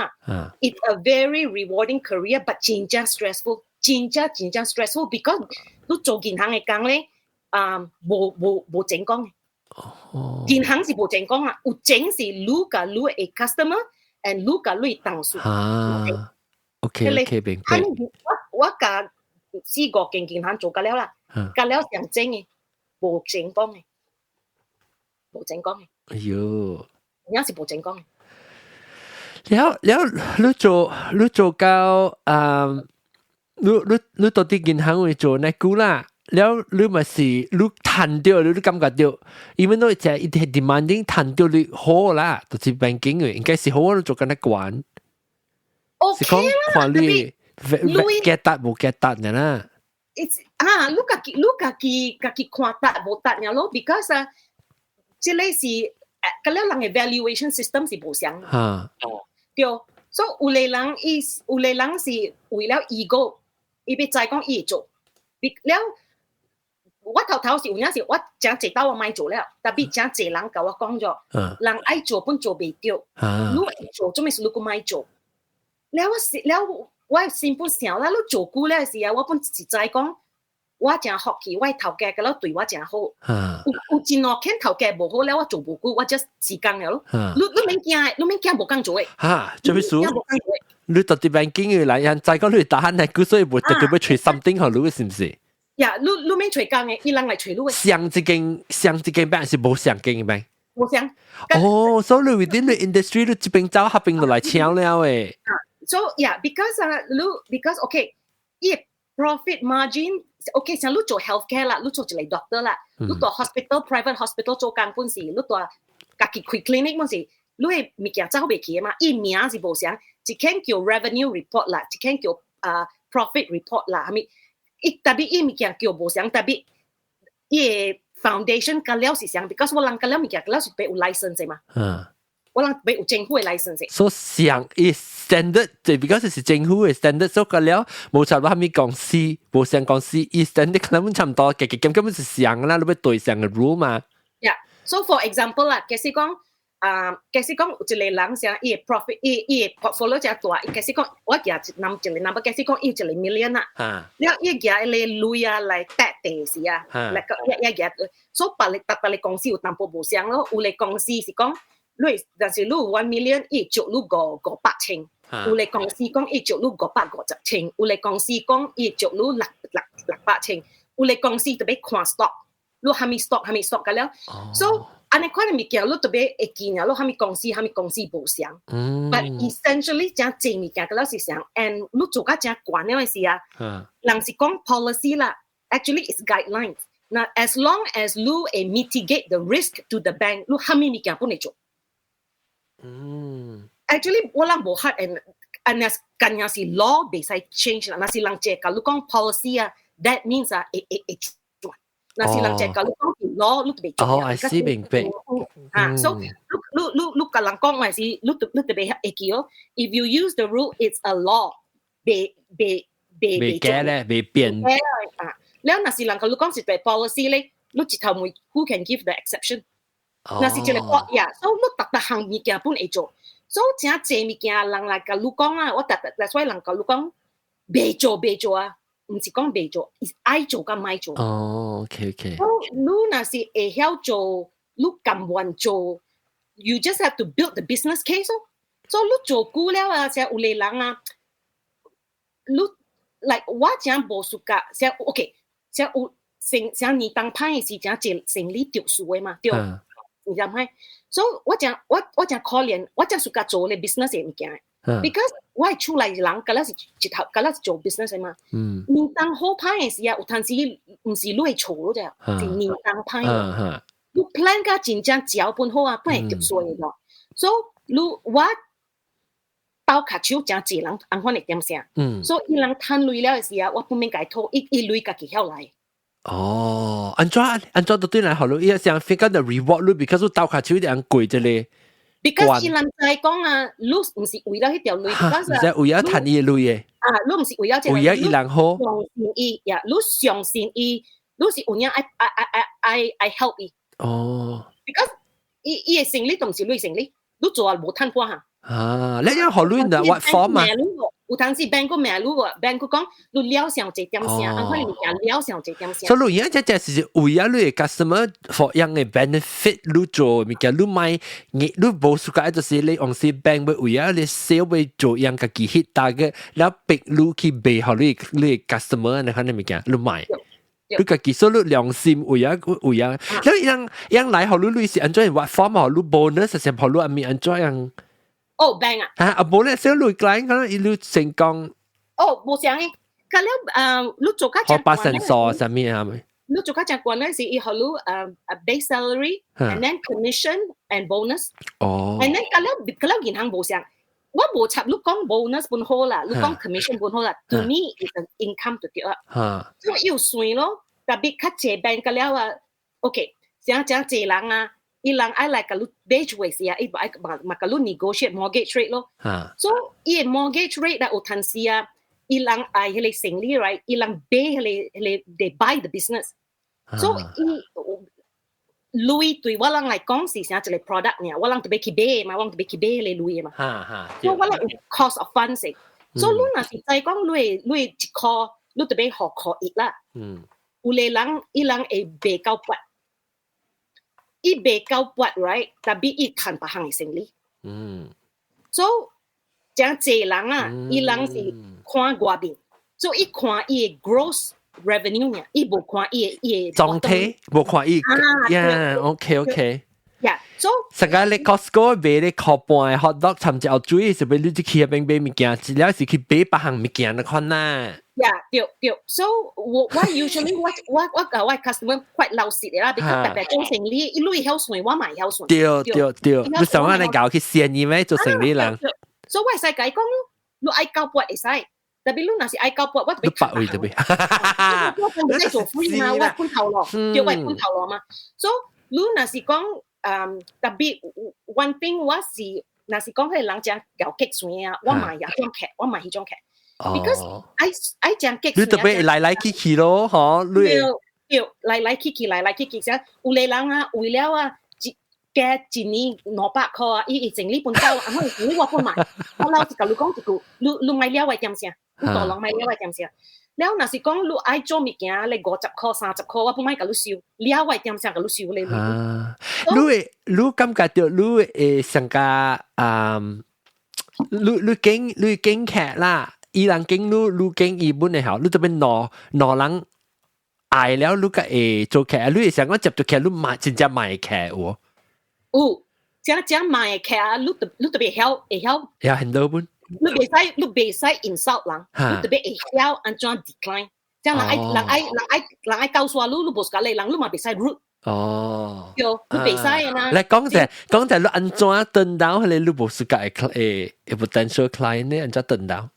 it's a very rewarding career but 真正 stressful 真正 stressful because 你做健康嘅工咧冇正講嘅健康是冇正講啊有正是你甲你嘅 customer and 你甲你同事OK 明白我甲4個健康做咗了啦咗了上正嘅冇正講嘅冇正講嘅，哎呦，有時冇正講嘅。你做到你到底銀行會做呢股啦？แล้ว你咪是你談到你感覺到，因為你就係一啲 demanding 談到你好啦，就是 banking 嘅，應該是好你做緊一關。OK 啦，看你 get 得冇 get 得嘅啦。你家己看得冇得嘅咯 ，because 即係是嗰啲人嘅 valuation system 是冇相對，所以有啲人是為了 ego， 伊要再講伊做，了我頭是有陣時我真濟到我咪做了，特別真濟人甲我講咗，人愛做本做未到，你愛做做咩事你個咪做，了我先本想啦，你做久了時啊，我本實在講。我真學氣，我頭家嘅咯對我真好。有真我見頭家無好咧，我做無久，我 just 時間嘅咯。你免驚無工做嘅。嚇，做咩事？你特別 banking 嘅嚟，人再講你打閒嚟，所以冇特別要吹 something 好你是唔是？呀，你免吹工嘅，伊人嚟吹你嘅。上一間 bank 是冇上間嘅 bank。冇上。哦，所以你 within the industry 你這邊走合併落嚟搶了誒。So yeah, because okay, profit margin。OK， 像你做 healthcare 啦，你做一個 doctor 啦，你做 private hospital 做工本時，你做家己開 clinic 本時，你嘅物件走未起嘛？伊名是無相，一間叫 revenue report 啦，一間叫profit report 啦，係咪？特別伊物件叫無相，特別伊嘅 foundation 甲了是相 ，because 我人甲了物件甲了是俾有 license 嘛。我人俾有政府嘅 license。所以相standard 就 because 是政府嘅 standard， 所以個了冇差到係咪公司，冇相公司，伊 standard 可能差唔多，根本是相啦，你要對相嘅 rule 嘛。Yeah， so for example 啦，假使講有一個人想伊嘅 profit， 伊嘅 portfolio 真大，假使講我舉一個 number， 假使講伊有一個 million 啦，了伊舉你鐳啊嚟搭地時啊，嚟個一舉，所以別你公司有淡薄無相咯，有你公司是講。但是你有1 million， 伊做你500,000，有你公司講伊做你550,000，有你公司講伊做你600,000，有你公司特別看 stock， 你係咪 stock 㗎了？ So 安尼款嘅物件，你特別會見啊，你係咪公司無相 ？But essentially 真正物件㗎了是相 ，and 你做甲真慣嘅時啊，人是講 policy 啦 ，actually it's guidelines。嗱 ，as long as 你mitigate the risk to the bank， 你係咪物件本嚟做？Actually 我人無 hard and 咁樣是 law 未使 change 啦，那是人借教你講 policy 啊 ，that means 啊，轉，那是人借教你講 law， 你特別做。I see 明白。so 你教人講還是你特別會記哦。If you use the rule, it's a law， 未改咧，未變。แล้ว那是人教你講是對 policy 咧。你一頭每 who can give the exception？那是一個國呀，所以你特行物件本會做，所以真濟物件人來甲你講啊，我特所以人甲你講，未做啊，唔是講未做，係愛做甲唔做。OK。你若是會曉做，你甘願做 ，you just have to build the business case 咯。所以你做久了啊，像有啲人啊，你 like 我真無暑假，像 OK， 像有像你當派是真濟生理著數嘅嘛，對，你知唔知？所以我真可憐，我真暑假做咧 business 嘅物件 ，because 我係出來人，嗰陣是一頭，嗰陣是做 business 嘅嘛。你當好派嘅時啊，有陣時唔是你係錯咯啫，係你當派嘅。你 plan 個真正腳本好啊，不係著數嘅咯。所以你我刀卡手真濟人安款會點聲，所以伊人賺累了嘅時啊，我不免解套，一累家己曉來。安怎都對來好咯，伊想 figure the reward 咯 ，because 你刀卡手啲人貴啫咧。because 伊人在講啊，你唔是為了迄條累，唔是為了賺伊累嘅。你唔是為了為了伊人好。相信伊呀，你相信伊，你是有影I help 伊。because 伊嘅生理都唔是你生理，你做啊無貪花嚇。你樣學你嗱 what form 啊？有當時 bank 個名路，bank 講你了上一點聲，安可能物件了上一點聲。所以你而家是為咗你嘅 customer for 樣嘅 benefit， 你做物件你買，你無數個就是你用是 bank 為咗你 sale 為做樣嘅機器大嘅，然後逼你去賣好你 customer 你看你物件你買。你個技術你良心為咗，แล้ว樣來好你是安怎 what form 好你 bonus 係好你阿咪安怎樣？bank 啊！無咧，小女client 可能一路成功。無相嘅，咁了你做家把神數啥物啊？你做家慣咧是以後你base salary and then commission and bonus。and then 咁了銀行無相，我無插你講 bonus 本好啦，你講 commission 本好啦。To me is an income 就對啦。所以要算咯，特別較濟 bank 咁了啊 ，OK， 像濟人啊。伊人愛來甲你買厝嘅時啊，伊愛嘛甲你 negotiate mortgage rate 咯。所以伊嘅 mortgage rate 咧有陣時啊，伊人愛迄個生理 right， 伊人買迄個they buy the business。所以累對我人來講是啥一個 product 呢？我人特別去買嘛，我人特別去買迄個累嘛。所以我人有 cost of funds 嘅。所以你若是再講你一箍，你特別學箍一啦。有個人伊人會買到八。伊賣到八 right， 但比伊賺別項嘅生理。所以真濟人啊，伊人是看外面，所以伊看伊嘅 gross revenue 呢，伊無看伊嘅總體，無看伊。OK。so 成個你 Costco 買你扣半 hot dog， 參照注意是俾你去去邊買物件，只了是去買別項物件的款啦。對。So 我 usually 我 customer quite 老實嘅啦，because 特別做生意，伊你曉算，我嘛曉算。對，你想下你搞去生意咩？做生意人。所以我係講你愛交八會使，特別你若是愛交八，我特別。你八位特別。我唔使做 free 嘛，我半頭咯，對，我半頭咯嘛。So 你若是講特別 one thing 我是若是講迄個人講搞激算啊，我嘛有種劇，我嘛迄種劇。because I 講激。你特別來去咯，嗬？對，來去，啫。有個人啊，為了啊，加一年200塊啊，伊整理本交，啊，我不買，我老實甲你講一句，你買了會點先？你大人買了會點先？了若是講你愛做物件，你50塊、30塊，我不買甲你收，了會點先甲你收咧？你感覺到你會上個你經劇啦。伊人經你經伊本嚟好，你特別攞人愛了，你個會做劇，你會想講接住劇，你買真正買劇喎。真買劇啊！你特別曉。有很多本。你袂使 insult 人，你特別會曉安怎 decline。即係人愛告訴你無講你人，你嘛袂使 rude。你袂使啊！你講就你安怎等到佢哋你無是個potential client 呢？安怎等到？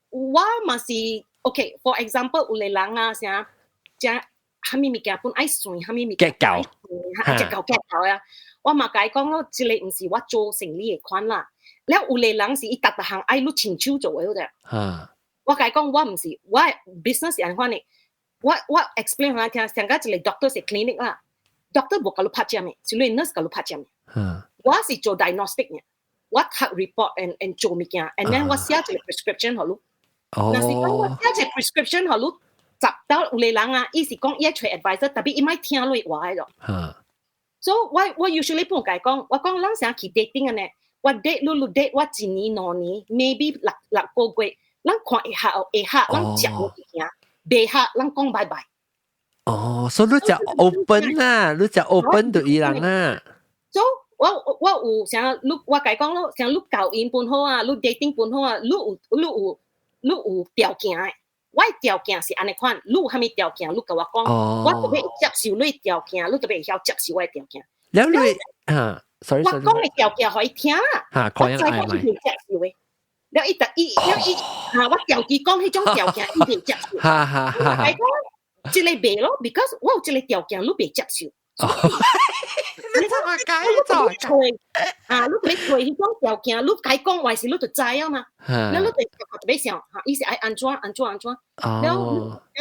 我嘛是 OK。For example， 有個人啊，啥將蝦米物件本愛算，蝦米物件結構啊。我嘛甲伊講咯，即個毋是我做生意嘅款啦。了有個人是伊逐項愛你親手做嘅，好啫。我甲伊講，我毋是，我 business 係安款嘅。我 explain 下聽，上家一個 doctor 係 clinic 啦 ，doctor 冇教你拍針嘅，是你 nurse 教你拍針嘅。我是做 diagnostic 嘅，我睇 report and 做物件 ，and then 我寫一個 prescription 好咯。嗱是講我寫一個 prescription 好咯，集到有啲人啊，伊是講伊找 advisor，特別伊咪聽你話嘅咯。So 我 usually 幫佢講，我講人成去 dating 嘅呢，我 date 你 date 我一年兩年 ，maybe 六個月，人看一下，人接我物件。別客，人講拜拜。所以你就 open 啊，你就 open 對伊人啊。So 我有像你我解講咯，像你教因本好啊，你 dating 本好啊，你有條件嘅。我條件是安尼款，你有啥物條件，你甲我講，我特別接受你條件，你特別曉接受我條件。แล้ว你sorry 我講嘅條件可以聽啊，我再講一定接受嘅。แล้วอีว่าเกี่ยวกี่กล้องให้จ้องเกี่ยวแก่อีเดียจับสิไอ้ก็จะเลยเบลล์ because ว่าจะเลยเกี่ยวแก่ลูกเบลจับสิ你睇我解咗ลูกเบลช่วยที่จ้องเกี่ยวแก่ลูกไก่กล้องไว้สิลูกตัวใจอ่ะมาแล้วลูกเบลจะไม่เสียอีสิไอ้อันจ้วแล้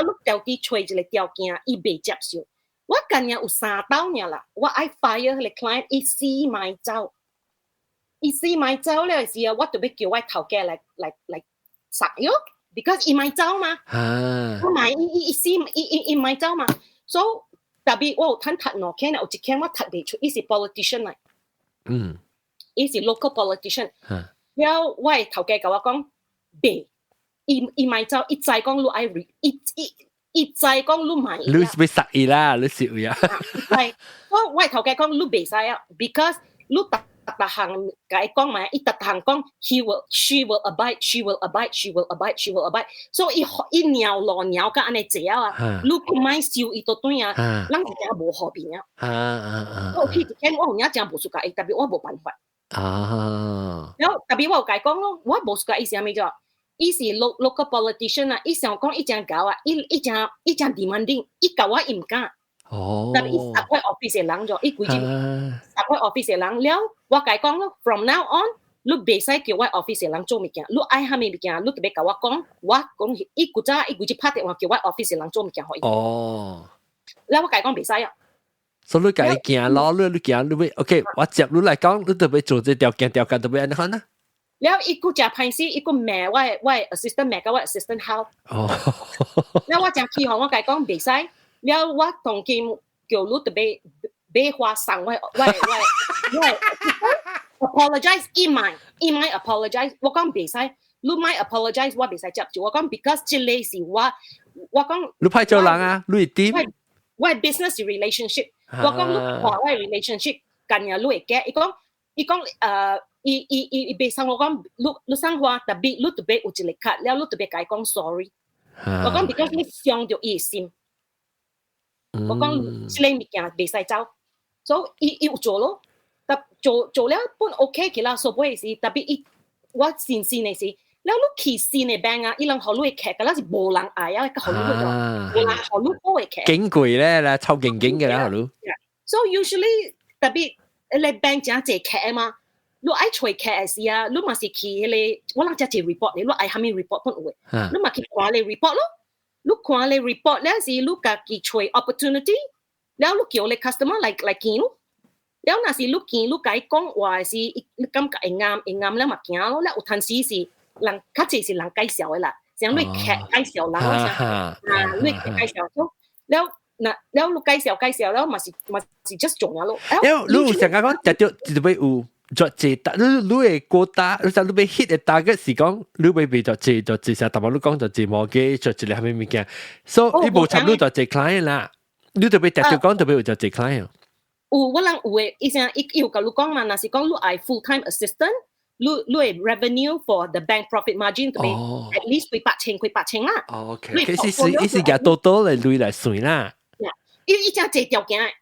วลูกเกี่ยวกี่ช่วยจะเลยเกี่ยวแก่อีเบลจับสิว่ากันเนี่ยอุตส่าห์เต้าเนี่ยล่ะว่าไอ้ fire เลย client อีซีไม่เจ้า伊試買走咧時啊，我特別叫我頭家嚟殺咗 ，because 伊買走嘛，我買伊試伊買走嘛，所以特別我有睇睇喏，見有一間我睇唔出，伊是 politician 嚟，伊是 local politician，然後我頭家甲我講，別，伊買走，伊再講你愛伊再講你買，你被殺伊啦，你笑呀，係，我頭家講你別使啊 ，because 你特行解講埋，伊特行講 she will abide，所以伊鳥落鳥甲安尼坐啊，你唔買燒伊都對啊，人是真無和平啊。我去一間我有影真無熟甲伊，特別我無辦法。然後特別我有解講咯，我無熟甲伊是啥物咗？伊是 local politician 啊，伊想講伊真搞啊，伊真 demanding， 伊搞我伊唔敢。但係伊十位 office 嘅人咗，伊幾隻十位 office 嘅人了，我解講咯 ，from now on，你袂使叫我 office 嘅人做物件，你愛啥物物件，你特別甲我講，我講伊古早伊幾隻拍電話叫我 office 嘅人做物件可以。แล้ว我解講袂使啊。所以你解驚咯，你驚你會 OK， 我接你嚟講，你特別做這條件特別安尼看啊。แล้ว伊個只歹勢，伊個罵我 assistant 罵甲我 assistant 好。แล้ว我正起號我解講袂使。แล้วว่าตรงกิมเกี่ยวรู้แต่เบว่าสั่งไว้ apologize อีไม่ apologize ว่าก็ไม่ใช่รู้ไม่ apologize ว่าไม่ใช่จับจูว่าก็ because จิเลสิว่าก็รู้ไพ่เจ้าหลังอ่ะรู้ทีมว่า business relationship ว่าก็รู้ว่า relationship กันเนี่ยรู้แก่อีกก็อีเบสั่งว่าก็รู้สั่งว่าแต่รู้แต่เบอุจิเลขาดแล้วรู้แต่เบกายก็ sorry ว่าก็ because นี่ฟังเดียวอีซิม我講呢類物件袂使走，所以伊有做咯，但做了本 OK 嘅啦，所以是特別我新鮮嘅是，แล้ว你去新嘅 bank 啊，伊人學你嘅劇，嗰是無人愛啊，個學你嗰種，無人學你好嘅劇，勁貴咧啦，超勁嘅啦，學你。So usually 特別你 bank 真係劇啊嘛，你愛吹劇嘅時啊，你嘛是去你，我諗只係 report 你，你愛蝦米 report 本有嘅，你嘛去看你 report 咯。ลูกควาเลย report แล้วสิลูกกะกี่ช่วย opportunity แล้วลูกเกี่ยวเลย customer like กินแล้วน่ะสิลูกกินลูกไก่ก้องว่าสิลูกกำกับงามแล้วมากินแล้วอุทันสิสิหลังคัดสิสิหลังไก่เสียวเลยล่ะเสียงด้วยแขกไก่เสียวหลังว่าด้วยไก่เสียวแล้วนะแล้วลูกไก่เสียวแล้วมาสิ just จงแล้วแล้วลูก想講就就會有作這打你嘅過打，你就你被 hit 嘅打嘅時講，你被被作這成，但係你講就這冇嘅作這係咩物件，所以你冇參與作這 client 啦，你就被特別講特別有作這 client。我人有嘅，以前有甲你講嘛，那是講你係 full time assistant，你係 revenue for the bank profit margin 特別 at least 8,000啦。OK，意思嘅多多嚟類嚟算啦。伊正這條件，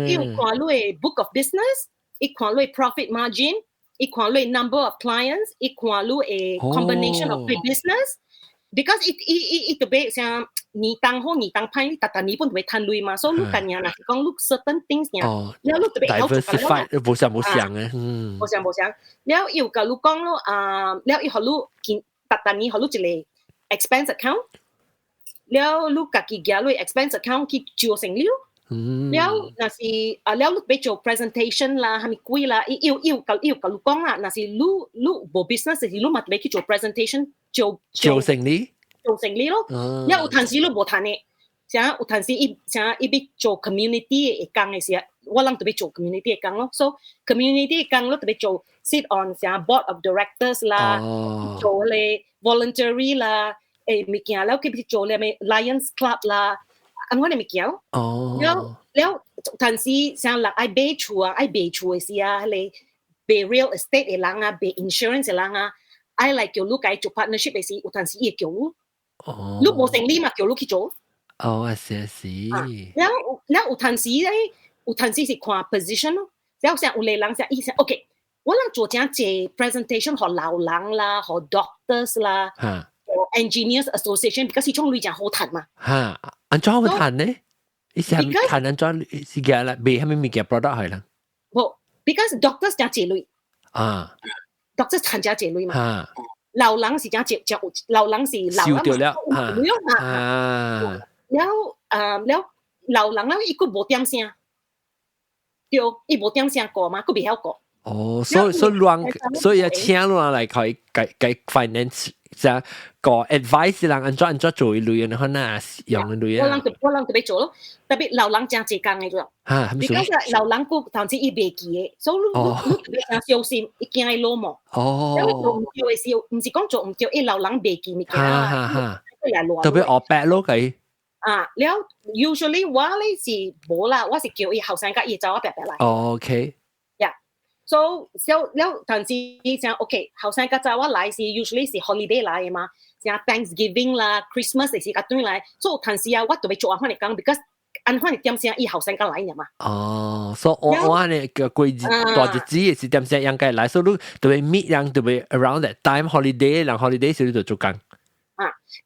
伊有看你嘅 book of business。伊看你 profit margin， 伊看你 number of clients， 伊看你a combination of business。because 伊特別像年當好年當歹，但年本特別貪累嘛，所以你近年嗱講你 certain things 呢，然後你特別好做㗎啦。冇想嘅，冇想，然後又甲你講咯，然後伊學你見，但年學你一個 expense account。了你家己寄你 expense account 去做成了了那是了你俾做 presentation 啦係咪貴啦要你講啦那是你冇 business 是你咪俾去做 presentation 做成哩咯了有陣時你冇談嘅像有陣時像一邊做 community 嘅講嘅時我諗特別做 community 嘅講咯 so community 嘅講你特別做 sit on 像 board of directors 啦做你 voluntary 啦物件แล้ว佢做你咪 Lions Club 啦อันว่าในมีเกี่ยวแล้วทันที像หลักไอ้เบชัว嘅สิเลยเบ real estate เอลังเบ insurance เอลังไอ้ like เกี่ยวลูกไอ้做 partnership 嘅สิอุทันทีเกี่ยวลูกโมเซ็งลี่มาเกี่ยวลูก去做I see แล้วอุทันที是看 position 咯แล้ว像有類人像醫生 OK 我諗做這樣 presentation 學老人啦學 doctors 啦engineers association because 佢哋講好談嘛嚇安怎好談呢？伊是係談安怎是嘅啦，未係咪咪嘅 product 係啦？冇 because doctors 講借類doctors 談咗借類嘛老人是講借老人是老燒掉了แล้ว老人咧伊個冇點聲對伊冇點聲過嘛佢未曉過所以請人嚟佢 finance 就個 advice 人安怎做類嘅可能用嘅類我諗特別做咯特別老人真濟工嘅做because 老人個頭先伊袂記嘅所以你特別小心伊驚伊攞毛因為做唔對嘅時候唔是講做唔對伊老人袂記物件特別學白咯佢แล้ว usually 我咧是冇啦我是叫伊後生家伊走我白白嚟OK so แล้วทันที像 OK 後生家走我來是 usually 是 holiday 來嘅嘛像 Thanksgiving 啦 Christmas 是個對來 so ทันที我特別做安翻嚟講 because 安翻嚟點先伊後生家來嘅嘛so 我呢個季節大日子是點先應該來 so 你特別 meet 人特別 around that time holiday 人 holiday 時你就做工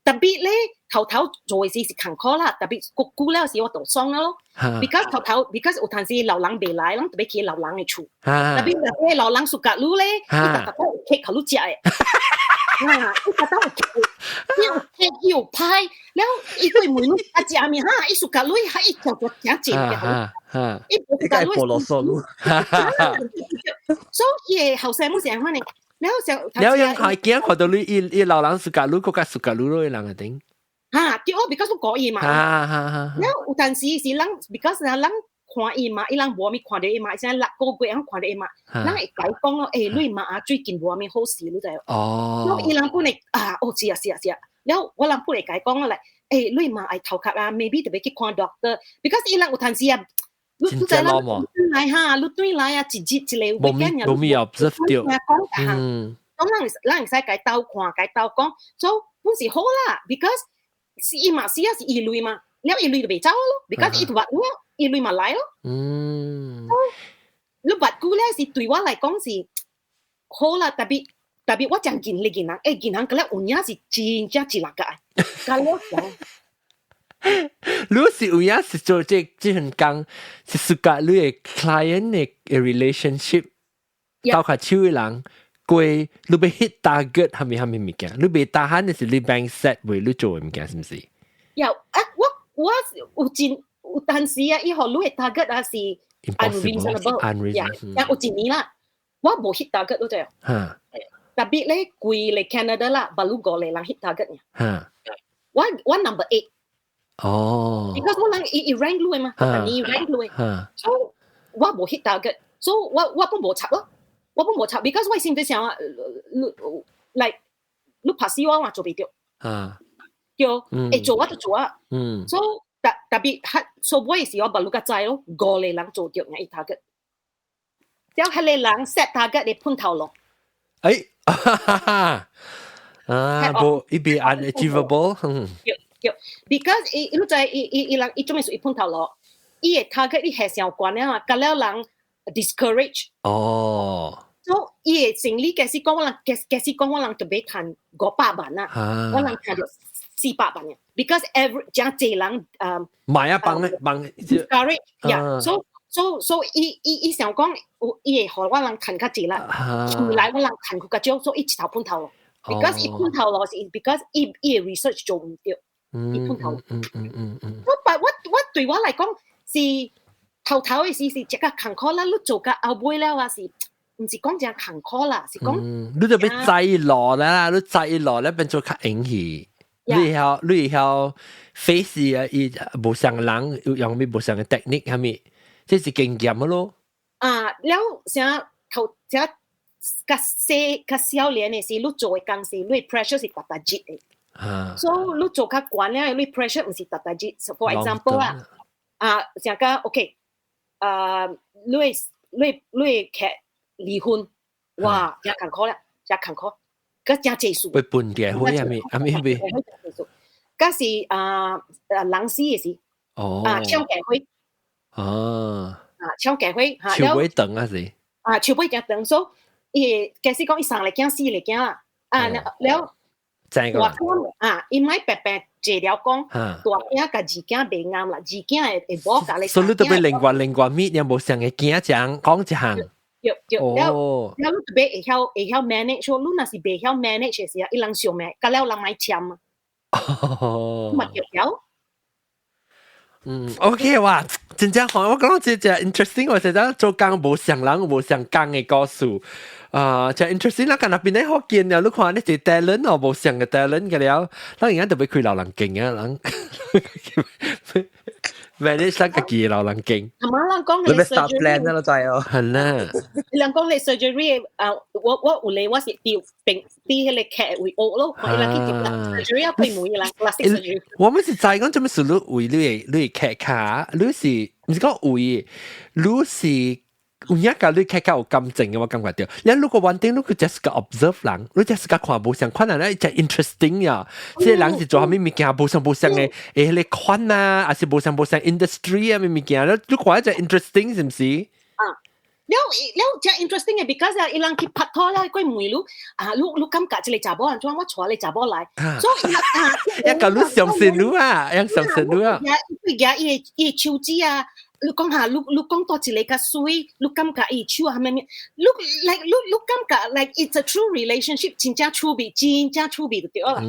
特別咧頭做嘅事是坎坷啦特別久了時我就爽咯 because because 有陣時老人未來特別去老人嘅厝特別老人暑假路咧伊特別有 cake 好食嘅伊特別有 cake 有派แล้ว伊對妹妹阿姐咪伊暑假路伊就做正正嘅伊個菠蘿酥所以後生冇成翻嚟แล้วยังหายเกี้ยขอตัวluiอี老人สุกาลุก็สุกาลุเลยหลังอ่ะติ้ง對because 我講伊嘛แล้ว有陣時是人 because 人看伊嘛伊人無咪看到伊嘛現在6個月人看到伊嘛人會解講咯你嘛最近無咪好事你知แล้ว伊人本嚟是แล้ว我人本嚟解講嚟你嘛會頭殼maybe 特別去看 doctor because 伊人有陣時真正咯嘛你對來一日一個 weekend 冇咪 observe 掉咁人使解鬥看解鬥講 so 本是好啦 because 是伊嘛是伊類嘛แล้ว伊類就袂走咯 because 伊話伊類嘛來咯你บัดกู咧是對我來講是好啦特別我講見你見人見人個咧有影是真正一兩個咁咯如果是有影是做這份工是屬於你嘅 client 嘅 relationship 到下手嘅人過你被 hit target 係咪物件你被打喊嘅是你 bank set 為你做嘅物件是唔是有我有陣時以後你 hit target 是 unreasonable 有一年啦我冇 hit target 都對特別咧貴嚟 Canada 啦巴魯過嚟人 hit target 我 number 8because 我人伊 rank 路嘛你 rank 路所以我冇 hit target 所以我都冇插咯我都冇插 because 我心裡想like 你拍死我做唔到對做我就做啊所以特別所以我嘅時候巴魯個仔咯過嚟人做到嘅 hit target 之後係你人 set target 你判頭落冇伊被 unachievable because 你知伊人伊做咩事伊碰頭落伊嘅 target 伊係上關咧嘛咁了人 discourage 所以伊嘅成立嘅是講我人特別賺500萬啦我人賺到400萬嘅 because every 真濟人買一幫 discourage so 伊想講伊會互我人賺較濟啦未來我人賺較少所以一頭碰頭咯because 伊碰頭咯是 because 伊嘅 research 做唔到伊碰頭。我對我嚟講是頭嘅事是一個坎坷啦，你做到後尾了話是，唔是講只坎坷啦，是講你就俾擠落啦，你擠落咧變做較容易。你要 face 啊，伊無相人用咩無相嘅 technique 係咪？即係經驗咯。了像頭只較少年嘅時，你做嘅工時，你 pressure 是特節嘅。所以你做較慣咧，你 pressure 唔是特節。For example 像個 OK，你劇離婚，哇，真坎坷啦，真坎坷，個真技術。會半嘅，會係咪？嗰是人死嘅事，搶結婚，搶結婚，籌尾等啊是，籌尾只等，所以假使講伊生嚟驚死嚟驚啦，了，正個，伊唔係白白借了講，大驚甲二驚袂啱啦，二驚會無甲你。所以你特別靈活搣，有冇上嘅驚講講一項。了你特別會曉 manage，你若是袂曉 manage 嘅時候，伊人上咩，甲了人買簽啊。咪有OK 哇，真正好，我講真正 interesting， 我實在做工無上人無上工嘅故事，就 interesting 啦，咁入邊咧好見啊，你看你係 talent 哦，無上嘅 talent 嘅了，咱而家特別開流人勁啊，人 manage 得自己流人勁。阿媽人講你咪 start plan 啦，就係哦，係啦。人講你 surgery， 我有嚟我是調迄個劇會學咯，伊人去接 surgery 啊，佢冇伊人 plastic surgery。我們是在講做咩事？你為你劇卡，你是唔是講為？你是有影個你劇卡有感情嘅，我感覺到。你如果one thing，你就係個 observe 人，你就係個看無相款人咧，就 interesting 呀。即係人是做下咩物件無相嘅，迄個款啊，還是無相 industry 啊咩物件，你看就 interesting 是唔是？了真 interesting 嘅 ，because 伊人去拍拖啦，佢梅路你感覺即個查某人裝，我帶你查某來，所以一個你上線路啊，一上線路啊，佢嘅伊手指啊，你講下，你講多一個較水，你感覺伊手啊咩咩，你感覺 like it's a true relationship， 真正趣味就對啦。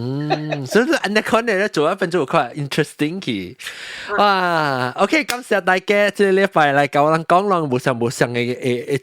所以你安尼看咧做一份做看 interesting 去，哇 ，OK， 感謝大家，即係禮拜嚟教人講浪無上嘅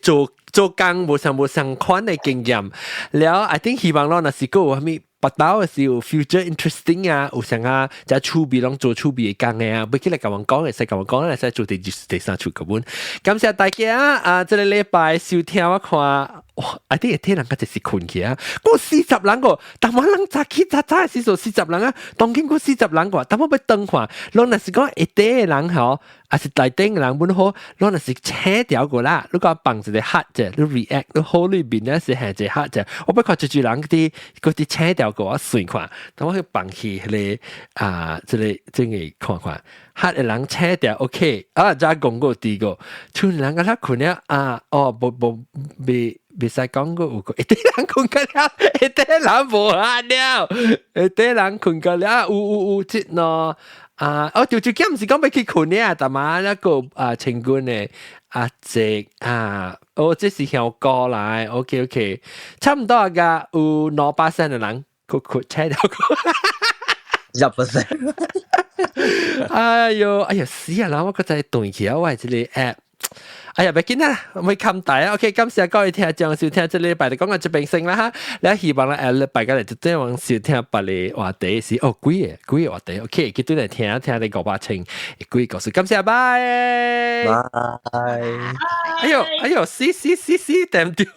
做工無上款嘅經驗，แล้ว I think 希望咯，那是個有咩bắt đầu是有 future interesting 啊，有啥啊，就趣味攏做趣味嘅工嘅啊，不起來甲我講嘅，使甲我講咧，使做第三出嘅本。感謝大家啊！這個禮拜收聽我看，哇！I think 聽人家就是困去啊，我40人個，但我人早起早早時做40人啊，當今個40人個，但我要等看，若若是講一啲人吼，還是大頂嘅人本好，若若是扯掉個啦，你講放一個黑啫，你 react， 你好裏邊咧是係一個黑啫，我不看住人嗰啲扯掉。我算看，等我去放棄迄個即係看看，黑嘅人車掉 OK，再講個第個，村人個他困了未使講個有個，一啲人困個了，一啲人無下了，一啲人困個了，有即喏，條件唔是講要去困咧，但嘛一個清官嘅。即這是香歌來 ，OK， 差唔多噶，有2%嘅人，佢車掉個1%。哎呦死啊！我個仔斷起啊！我係這裡 app， 哎呀，別緊啦，未冚大啊。OK， 感謝各位聽眾收聽這禮拜就講到這邊先啦哈。你希望咧禮拜嘅嚟就這樣收聽別個話題是幾個話題 OK， 佢都嚟聽你500千幾個故事。感謝，拜拜。哎呦，死，掟掉，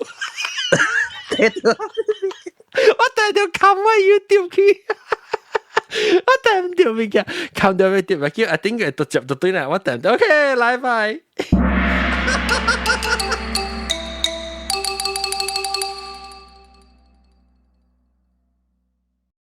我掟掉冚喺 YouTube 去。我掟唔掉物件，冚掉 YouTube 叫，I think 佢都接到對啦，我掟到 OK，拜拜。